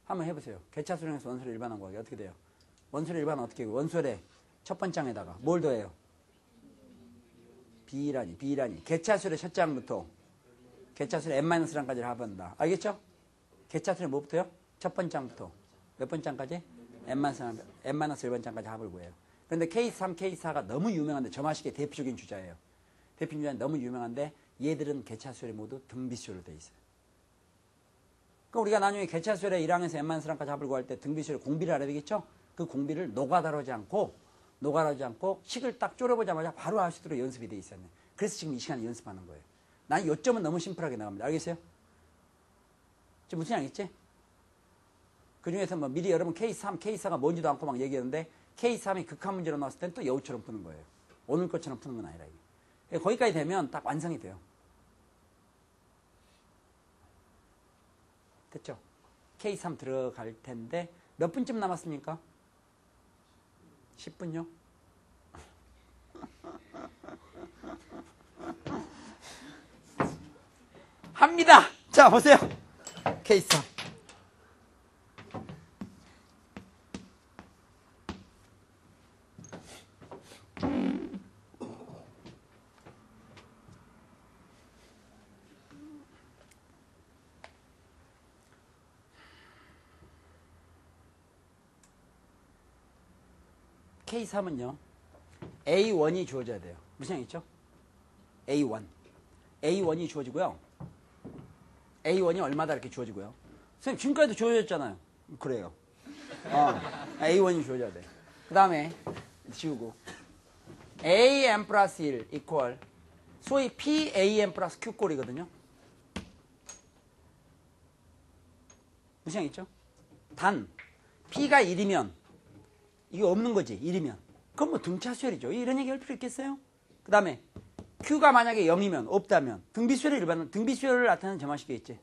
한번 해보세요. 개차수를 이용해서 원소의 일반항 구하기 어떻게 돼요? 원소의 일반항 어떻게 해요? 원소의 첫 번째 항에다가 뭘 더해요? B라니. 개차수의 첫 장부터 개차수의 n-랑까지 합한다. 알겠죠? 개차수의 뭐부터요? 첫 번째 항부터 몇 번째 항까지? n-1번 장까지 합을 구해요. 그런데 케이스 3, 케이스 4가 너무 유명한데 저마식의 대표적인 주자예요. 대표 주자는 너무 유명한데 얘들은 개차수열이 모두 등비수열로 되어 있어요. 그럼 우리가 나중에 개차수열의 1항에서 n-1까지 합을 구할 때 등비수열 공비를 알아야 되겠죠? 그 공비를 노가다로지 않고 식을 딱 졸여보자마자 바로 할 수 있도록 연습이 되어 있었네. 그래서 지금 이 시간에 연습하는 거예요. 난 요점은 너무 심플하게 나갑니다. 알겠어요? 지금 무슨 얘기겠지? 그 중에서 뭐 미리 여러분 케이스 3, 케이스 4가 뭔지도 않고 막 얘기했는데 케이스 3이 극한 문제로 나왔을 땐 또 여우처럼 푸는 거예요. 오늘 것처럼 푸는 건 아니라 이게. 거기까지 되면 딱 완성이 돼요. 됐죠? 케이스 3 들어갈 텐데 몇 분쯤 남았습니까? 10분요? 합니다. 자, 보세요. 케이스 3. 케이스 3은요. A1이 주어져야 돼요. 무슨 얘기죠? A1이 주어지고요. A1이 얼마다 이렇게 주어지고요. 선생님 지금까지도 주어졌잖아요. 그래요. A1이 주어져야 돼. 그 다음에 지우고 AN 플러스 1 이퀄 소위 PAN 플러스 Q꼴이거든요. 무슨 얘기죠? 단 P가 1이면 이게 없는 거지. 1이면. 그건 뭐 등차수열이죠. 이런 얘기 할 필요 있겠어요? 그 다음에 Q가 만약에 0이면 없다면 등비수열을 나타내는 저만식이겠지.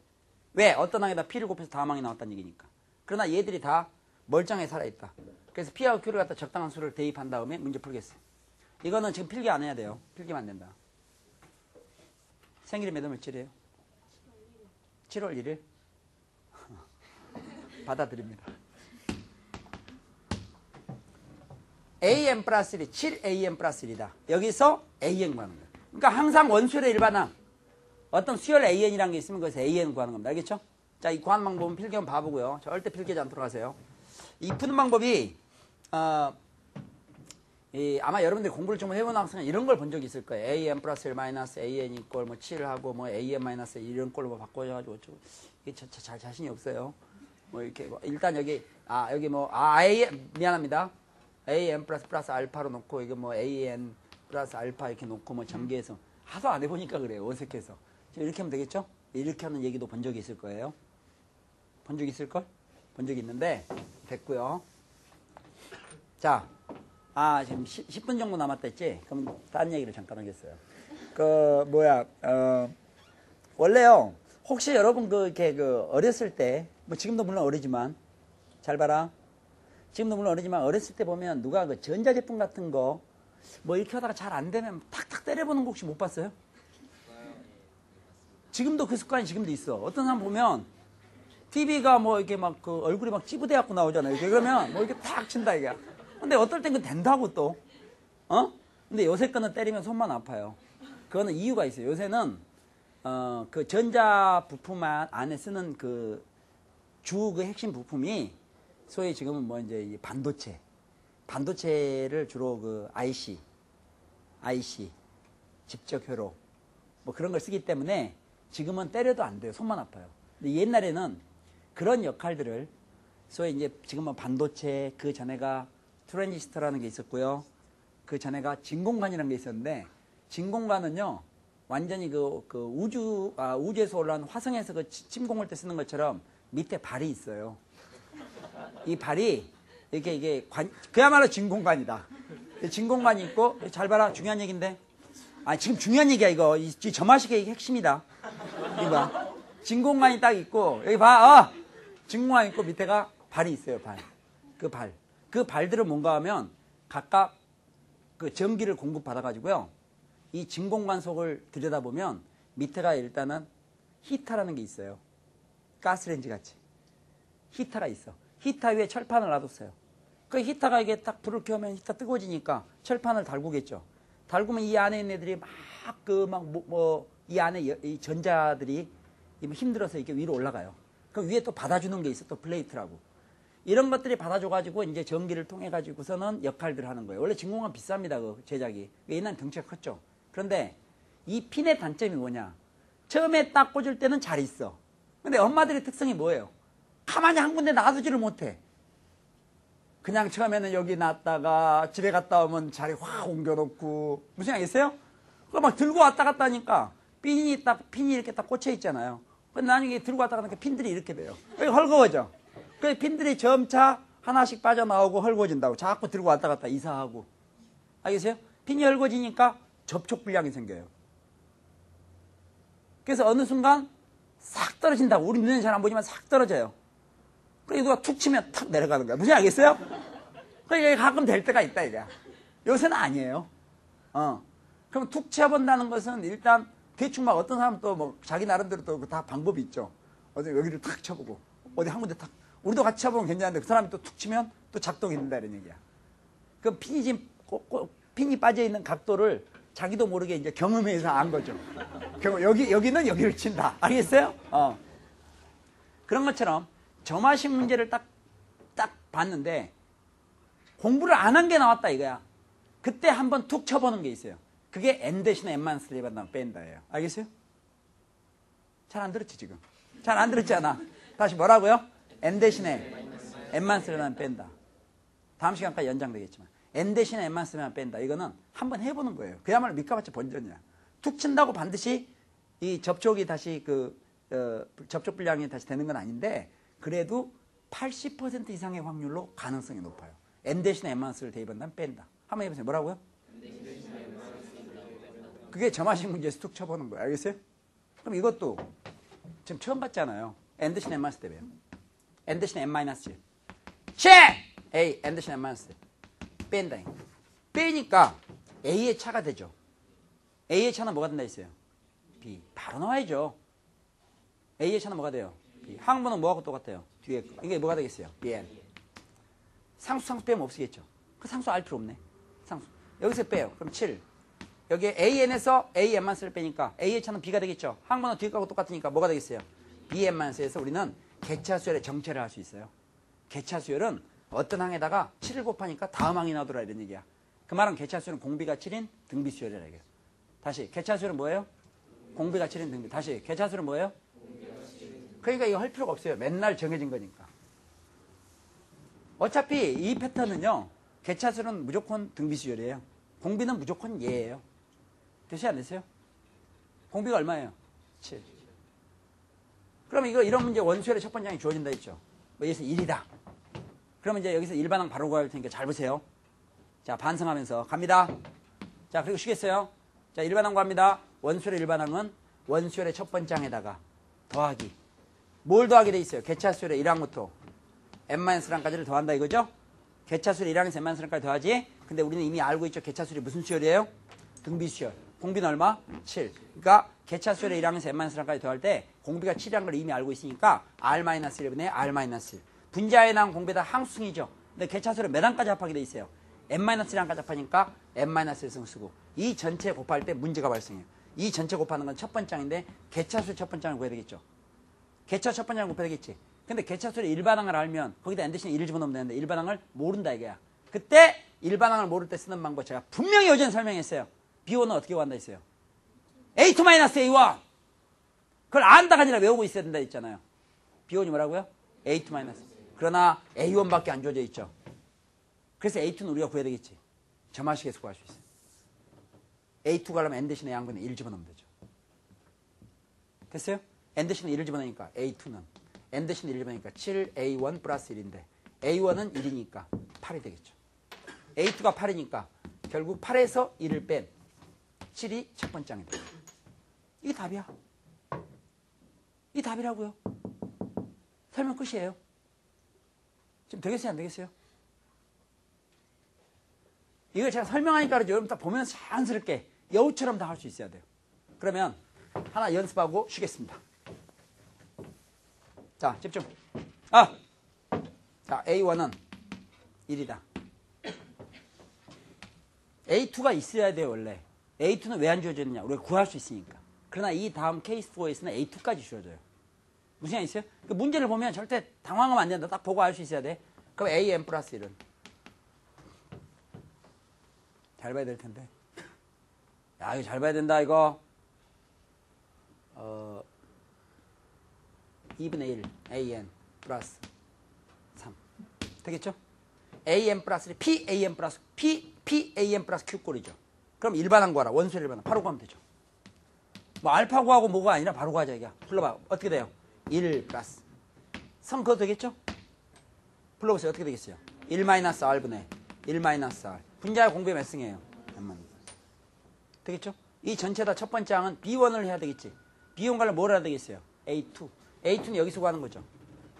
왜? 어떤 항에다 P를 곱해서 다음 항이 나왔다는 얘기니까. 그러나 얘들이 다 멀쩡하게 살아있다. 그래서 P하고 Q를 갖다 적당한 수를 대입한 다음에 문제 풀겠어요. 이거는 지금 필기 안 해야 돼요. 필기만 안 된다. 생일이 몇 월 며칠이에요? 7월 1일? 받아드립니다. AN 플러스 1이 7AN 플러스 1이다. 여기서 AN 구하는 거예요. 그러니까 항상 원수열의 일반항 어떤 수열 AN이라는 게 있으면 거기서 AN 구하는 겁니다. 알겠죠? 자, 이 구하는 방법은 필기 한번 봐보고요. 절대 필기하지 않도록 하세요. 이 푸는 방법이 아마 여러분들이 공부를 좀 해본 학생은 이런 걸 본 적이 있을 거예요. AN 플러스 1 마이너스 AN 이꼴 뭐 7하고 뭐 AN 마이너스 이런 꼴로 뭐 바꿔가지고 이게 잘 자신이 없어요. 뭐 이렇게 일단 여기 미안합니다. AN 플러스 알파로 놓고 이거 뭐 AN 플러스 알파 이렇게 놓고 뭐 전개해서 하도 안 해보니까 그래요. 어색해서. 이렇게 하면 되겠죠? 이렇게 하는 얘기도 본 적이 있을 거예요. 본 적 있을걸? 본 적이 있는데 됐고요. 자, 지금 10분 정도 남았다 했지? 그럼 다른 얘기를 잠깐 하겠어요. 원래요. 혹시 여러분 이렇게 어렸을 때 뭐 지금도 물론 어리지만 잘 봐라. 지금도 물론 어리지만 어렸을 때 보면 누가 전자제품 같은 거 뭐 이렇게 하다가 잘 안 되면 탁탁 때려보는 거 혹시 못 봤어요? 지금도 그 습관이 지금도 있어. 어떤 사람 보면 TV가 뭐 이렇게 막 얼굴이 막 찌부대갖고 나오잖아요. 그러면 뭐 이렇게 탁 친다 이게. 근데 어떨 땐 그 된다고 또. 근데 요새 거는 때리면 손만 아파요. 그거는 이유가 있어요. 요새는 그 전자 부품 안에 쓰는 그 핵심 부품이 소위 지금은 뭐 이제 이 반도체를 주로 IC, 직접 회로 뭐 그런 걸 쓰기 때문에 지금은 때려도 안 돼요. 손만 아파요. 근데 옛날에는 그런 역할들을 소위 이제 지금은 반도체, 그 전에가 트랜지스터라는 게 있었고요. 그 전에가 진공관이라는 게 있었는데, 진공관은요, 완전히 우주에서 올라온 화성에서 그 침공할 때 쓰는 것처럼 밑에 발이 있어요. 이 발이, 이게 그야말로 진공관이다. 진공관이 있고, 잘 봐라. 중요한 얘기인데. 지금 중요한 얘기야, 이거. 점화식의 핵심이다. 이봐. 진공관이 딱 있고, 여기 봐. 진공관이 있고, 밑에가 발이 있어요, 발. 그 발들은 뭔가 하면 각각 그 전기를 공급받아가지고요. 이 진공관 속을 들여다보면 밑에가 일단은 히터라는 게 있어요. 가스레인지 같이. 히터가 있어. 히터 위에 철판을 놔뒀어요. 그 히터가 이게 딱 불을 켜면 히터 뜨거워지니까 철판을 달구겠죠. 달구면 이 안에 있는 애들이 이 안에 이 전자들이 힘들어서 이렇게 위로 올라가요. 그 위에 또 받아주는 게 있어. 또 플레이트라고. 이런 것들이 받아줘가지고 이제 전기를 통해가지고서는 역할들을 하는 거예요. 원래 진공관 비쌉니다. 그 제작이. 옛날엔 덩치가 컸죠. 그런데 이 핀의 단점이 뭐냐. 처음에 딱 꽂을 때는 잘 있어. 근데 엄마들의 특성이 뭐예요? 가만히 한 군데 놔두지를 못해. 그냥 처음에는 여기 놨다가 집에 갔다 오면 자리 확 옮겨놓고. 무슨 생각있어요? 그거 막 들고 왔다 갔다 하니까 핀이 이렇게 딱 꽂혀 있잖아요. 근데 나중에 들고 왔다 가니까 핀들이 이렇게 돼요. 여기 헐거워져. 그 핀들이 점차 하나씩 빠져나오고 헐거워진다고. 자꾸 들고 왔다 갔다 이사하고. 알겠어요? 핀이 헐거워지니까 접촉 불량이 생겨요. 그래서 어느 순간 싹 떨어진다고. 우리 눈에는 잘 안 보지만 싹 떨어져요. 그리고 누가 툭 치면 탁 내려가는 거야. 무슨 알겠어요? 그러니까 가끔 될 때가 있다 이거야. 요새는 아니에요. 그럼 툭 치어본다는 것은 일단 대충 막 어떤 사람은 또 뭐 자기 나름대로 또 다 방법이 있죠. 어디 여기를 탁 쳐보고 어디 한 군데 탁. 우리도 같이 쳐보면 괜찮은데 그 사람이 또 툭 치면 또 작동이 된다 이런 얘기야. 그럼 핀이 빠져 있는 각도를 자기도 모르게 이제 경험해서 안 거죠. 여기는 여기를 친다. 알겠어요? 그런 것처럼 점화식 문제를 딱 봤는데 공부를 안 한 게 나왔다 이거야. 그때 한번 툭 쳐보는 게 있어요. 그게 n 대신에 n만 쓰리반다면 뺀다예요. 알겠어요? 잘 안 들었지 지금? 잘 안 들었지 않아? 다시 뭐라고요? n 대신에 n만 쓰리반다면 뺀다. 다음 시간까지 연장되겠지만 n 대신에 n만 쓰면 뺀다. 이거는 한번 해보는 거예요. 그야말로 밑가봤자 번전이야. 툭 친다고 반드시 이 접촉이 다시 접촉 불량이 다시 되는 건 아닌데 그래도 80% 이상의 확률로 가능성이 높아요. n 대신에 n만 쓰를 대입한다면 뺀다. 한번 해보세요. 뭐라고요? 그게 점화식 문제에서 툭 쳐보는 거예요. 알겠어요? 그럼 이것도 지금 처음 봤잖아요. n 대신에 n만 쓸 때 왜요? n 대신에 n-1 A n 대신에 n-1 뺀다. 빼니까 A의 차가 되죠. A의 차는 뭐가 된다 했어요? B. 바로 나와야죠. A의 차는 뭐가 돼요? B. 항문은 뭐하고 똑같아요? 뒤에 거. 이게 뭐가 되겠어요? BN. 상수 빼면 없으겠죠. 그 상수 알 필요 없네. 상수. 여기서 빼요. 그럼 7. 여기에 AN에서 AN만 쓰를 빼니까 A의 차는 B가 되겠죠. 항문은 뒤에 거하고 똑같으니까 뭐가 되겠어요? BN만 쓰여서 우리는 개차수열의 정체를 할 수 있어요. 개차수열은 어떤 항에다가 7을 곱하니까 다음 항이 나오더라 이런 얘기야. 그 말은 개차수열은 공비가 7인 등비수열이라 얘기해요. 다시 개차수열은 뭐예요? 공비가 7인 등비. 다시 개차수열은 뭐예요? 그러니까 이거 할 필요가 없어요. 맨날 정해진 거니까. 어차피 이 패턴은요. 개차수열은 무조건 등비수열이에요. 공비는 무조건 예예요. 됐어요 안 됐어요? 공비가 얼마예요? 7. 그러면 이런 문제 원수열의 첫 번째 항이 주어진다 했죠. 뭐 여기서 1이다. 그러면 이제 여기서 일반항 바로 구할 테니까 잘 보세요. 자, 반성하면서 갑니다. 자, 그리고 쉬겠어요. 자, 일반항 구합니다. 원수열의 일반항은 원수열의 첫 번째 항에다가 더하기. 뭘 더하게 돼 있어요? 개차수열의 1항부터 n-1항까지를 더한다 이거죠? 개차수열의 1항에서 n-1항까지 더하지? 근데 우리는 이미 알고 있죠. 개차수열이 무슨 수열이에요? 등비수열. 공비는 얼마? 7. 그러니까 개차수열의 1항에서 n-1항까지 더할 때 공비가 7이라는 걸 이미 알고 있으니까 r-1분의 r-1. 분자의 항 공비다 항수승이죠. 근데 개차수열은 몇 항까지 합하게 돼 있어요? n-1항까지 합하니까 n-1승 쓰고 이 전체 곱할 때 문제가 발생해요. 이 전체 곱하는 건 첫 번째 항인데 개차수열 첫 번째 항을 구해야 되겠죠. 개차 첫 번째 항을 곱해야 되겠지. 근데 개차수열의 일반항을 알면 거기다 n 대신에 1을 집어넣으면 되는데 일반항을 모른다 이거야. 그때 일반항을 모를 때 쓰는 방법 제가 분명히 어제는 설명했어요. B1은 어떻게 구한다 했어요? A2-A1. 그걸 안다가 아니라 외우고 있어야 된다 했잖아요. B1이 뭐라고요? A2-. 그러나 A1밖에 안 주어져 있죠. 그래서 A2는 우리가 구해야 되겠지. 점화식에서 구할 수 있어요. A2 가려면 n 대신에 양분에 1 집어넣으면 되죠. 됐어요? n 대신에 1을 집어넣으니까 A2는 n 대신에 1 집어넣으니까 7A1 플러스 1인데 A1은 1이니까 8이 되겠죠. A2가 8이니까 결국 8에서 1을 뺀 7이 첫 번째 항이 돼요. 이게 답이야. 이 답이라고요. 설명 끝이에요. 지금 되겠어요? 안 되겠어요? 이걸 제가 설명하니까 그러죠. 여러분 다 보면서 자연스럽게 여우처럼 다 할 수 있어야 돼요. 그러면 하나 연습하고 쉬겠습니다. 자, 집중. 자, A1은 1이다. A2가 있어야 돼요, 원래. A2는 왜 안 주어졌느냐? 우리가 구할 수 있으니까. 그러나 이 다음 케이스 4에서는 A2까지 주어져요. 무슨 얘기 있어요? 그 문제를 보면 절대 당황하면 안 된다. 딱 보고 알 수 있어야 돼. 그럼 AN 플러스 1은. 잘 봐야 될 텐데. 야, 이거 잘 봐야 된다, 이거. 2분의 1 AN 플러스 3. 되겠죠? AN 플러스 1, PAN 플러스, PAN 플러스 Q꼴이죠. 그럼 일반항 구하라. 원소의 일반항. 바로 구하면 되죠. 뭐 알파 구하고 뭐가 아니라 바로 구하자, 이게. 불러봐. 어떻게 돼요? 1 플러스. 성 그거 되겠죠? 불러보세요. 어떻게 되겠어요? 1 마이너스 R분의 1 마이너스 R. 분자의 공배 몇 승이에요? M만. 되겠죠? 이 전체 다 첫 번째 항은 B1을 해야 되겠지. B1 가려면 뭘 해야 되겠어요? A2. A2는 여기서 구하는 거죠.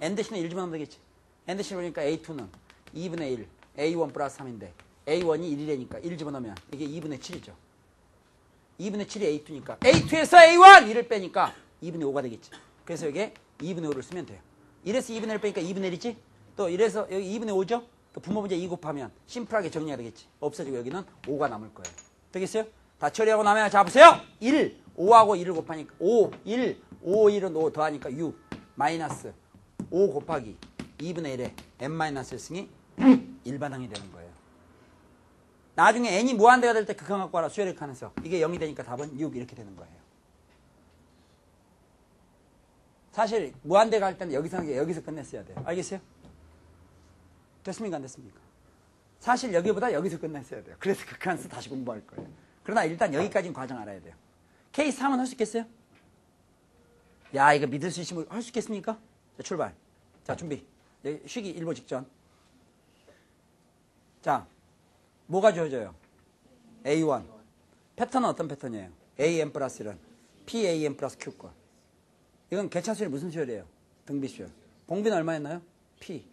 N 대신에 1 집어넣으면 되겠지. N 대신에 보니까 A2는 2분의 1, A1 플러스 3인데 A1이 1이라니까 1 집어넣으면 이게 2분의 7이죠. 2분의 7이 A2니까 A2에서 A1! 1을 빼니까 2분의 5가 되겠지. 그래서 여기에 2분의 5를 쓰면 돼요. 1에서 2분의 1을 빼니까 2분의 1이지? 또 1에서 여기 2분의 5죠? 또 분모 문제 2 곱하면 심플하게 정리해야 되겠지. 없어지고 여기는 5가 남을 거예요. 되겠어요? 다 처리하고 나면 자 보세요. 1, 5하고 1을 곱하니까 5, 1, 5, 1은 5 더하니까 6 마이너스 5 곱하기 2분의 1에 n-1승이 일반항이 되는 거예요. 나중에 n이 무한대가 될 때 극한 갖고 와라. 수열의 극한에서. 이게 0이 되니까 답은 6 이렇게 되는 거예요. 사실 무한대가 할 때는 여기서 끝냈어야 돼요. 알겠어요? 됐습니까? 안 됐습니까? 사실 여기보다 여기서 끝냈어야 돼요. 그래서 극한수 다시 공부할 거예요. 그러나 일단 여기까지는 과정 알아야 돼요. 케이스 3은 할 수 있겠어요? 야, 이거 믿을 수 있으면 할 수 있겠습니까? 자, 출발. 자, 준비. 쉬기 1분 직전. 자, 뭐가 주어져요? A1. 패턴은 어떤 패턴이에요? AN 플러스 1은 PAN 플러스 Q권. 이건 개차수열이 무슨 수열이에요? 등비수열. 공비는 얼마였나요? P.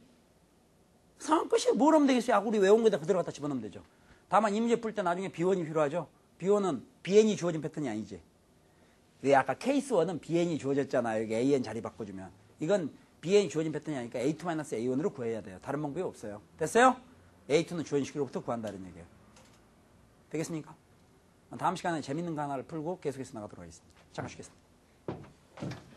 상황 끝이에요. 뭘 하면 되겠어요? 우리 외운 거에다 그대로 갖다 집어넣으면 되죠. 다만 이 문제 풀 때 나중에 B1이 필요하죠. B1은 BN이 주어진 패턴이 아니지. 왜 아까 케이스 1은 BN이 주어졌잖아요. 여기 AN 자리 바꿔주면. 이건 BN이 주어진 패턴이 아니니까 A2-A1으로 구해야 돼요. 다른 방법이 없어요. 됐어요? A2는 주어진 식으로부터 구한다는 얘기예요. 되겠습니까? 다음 시간에 재밌는 거 하나를 풀고 계속해서 나가도록 하겠습니다. 잠깐 쉬겠습니다.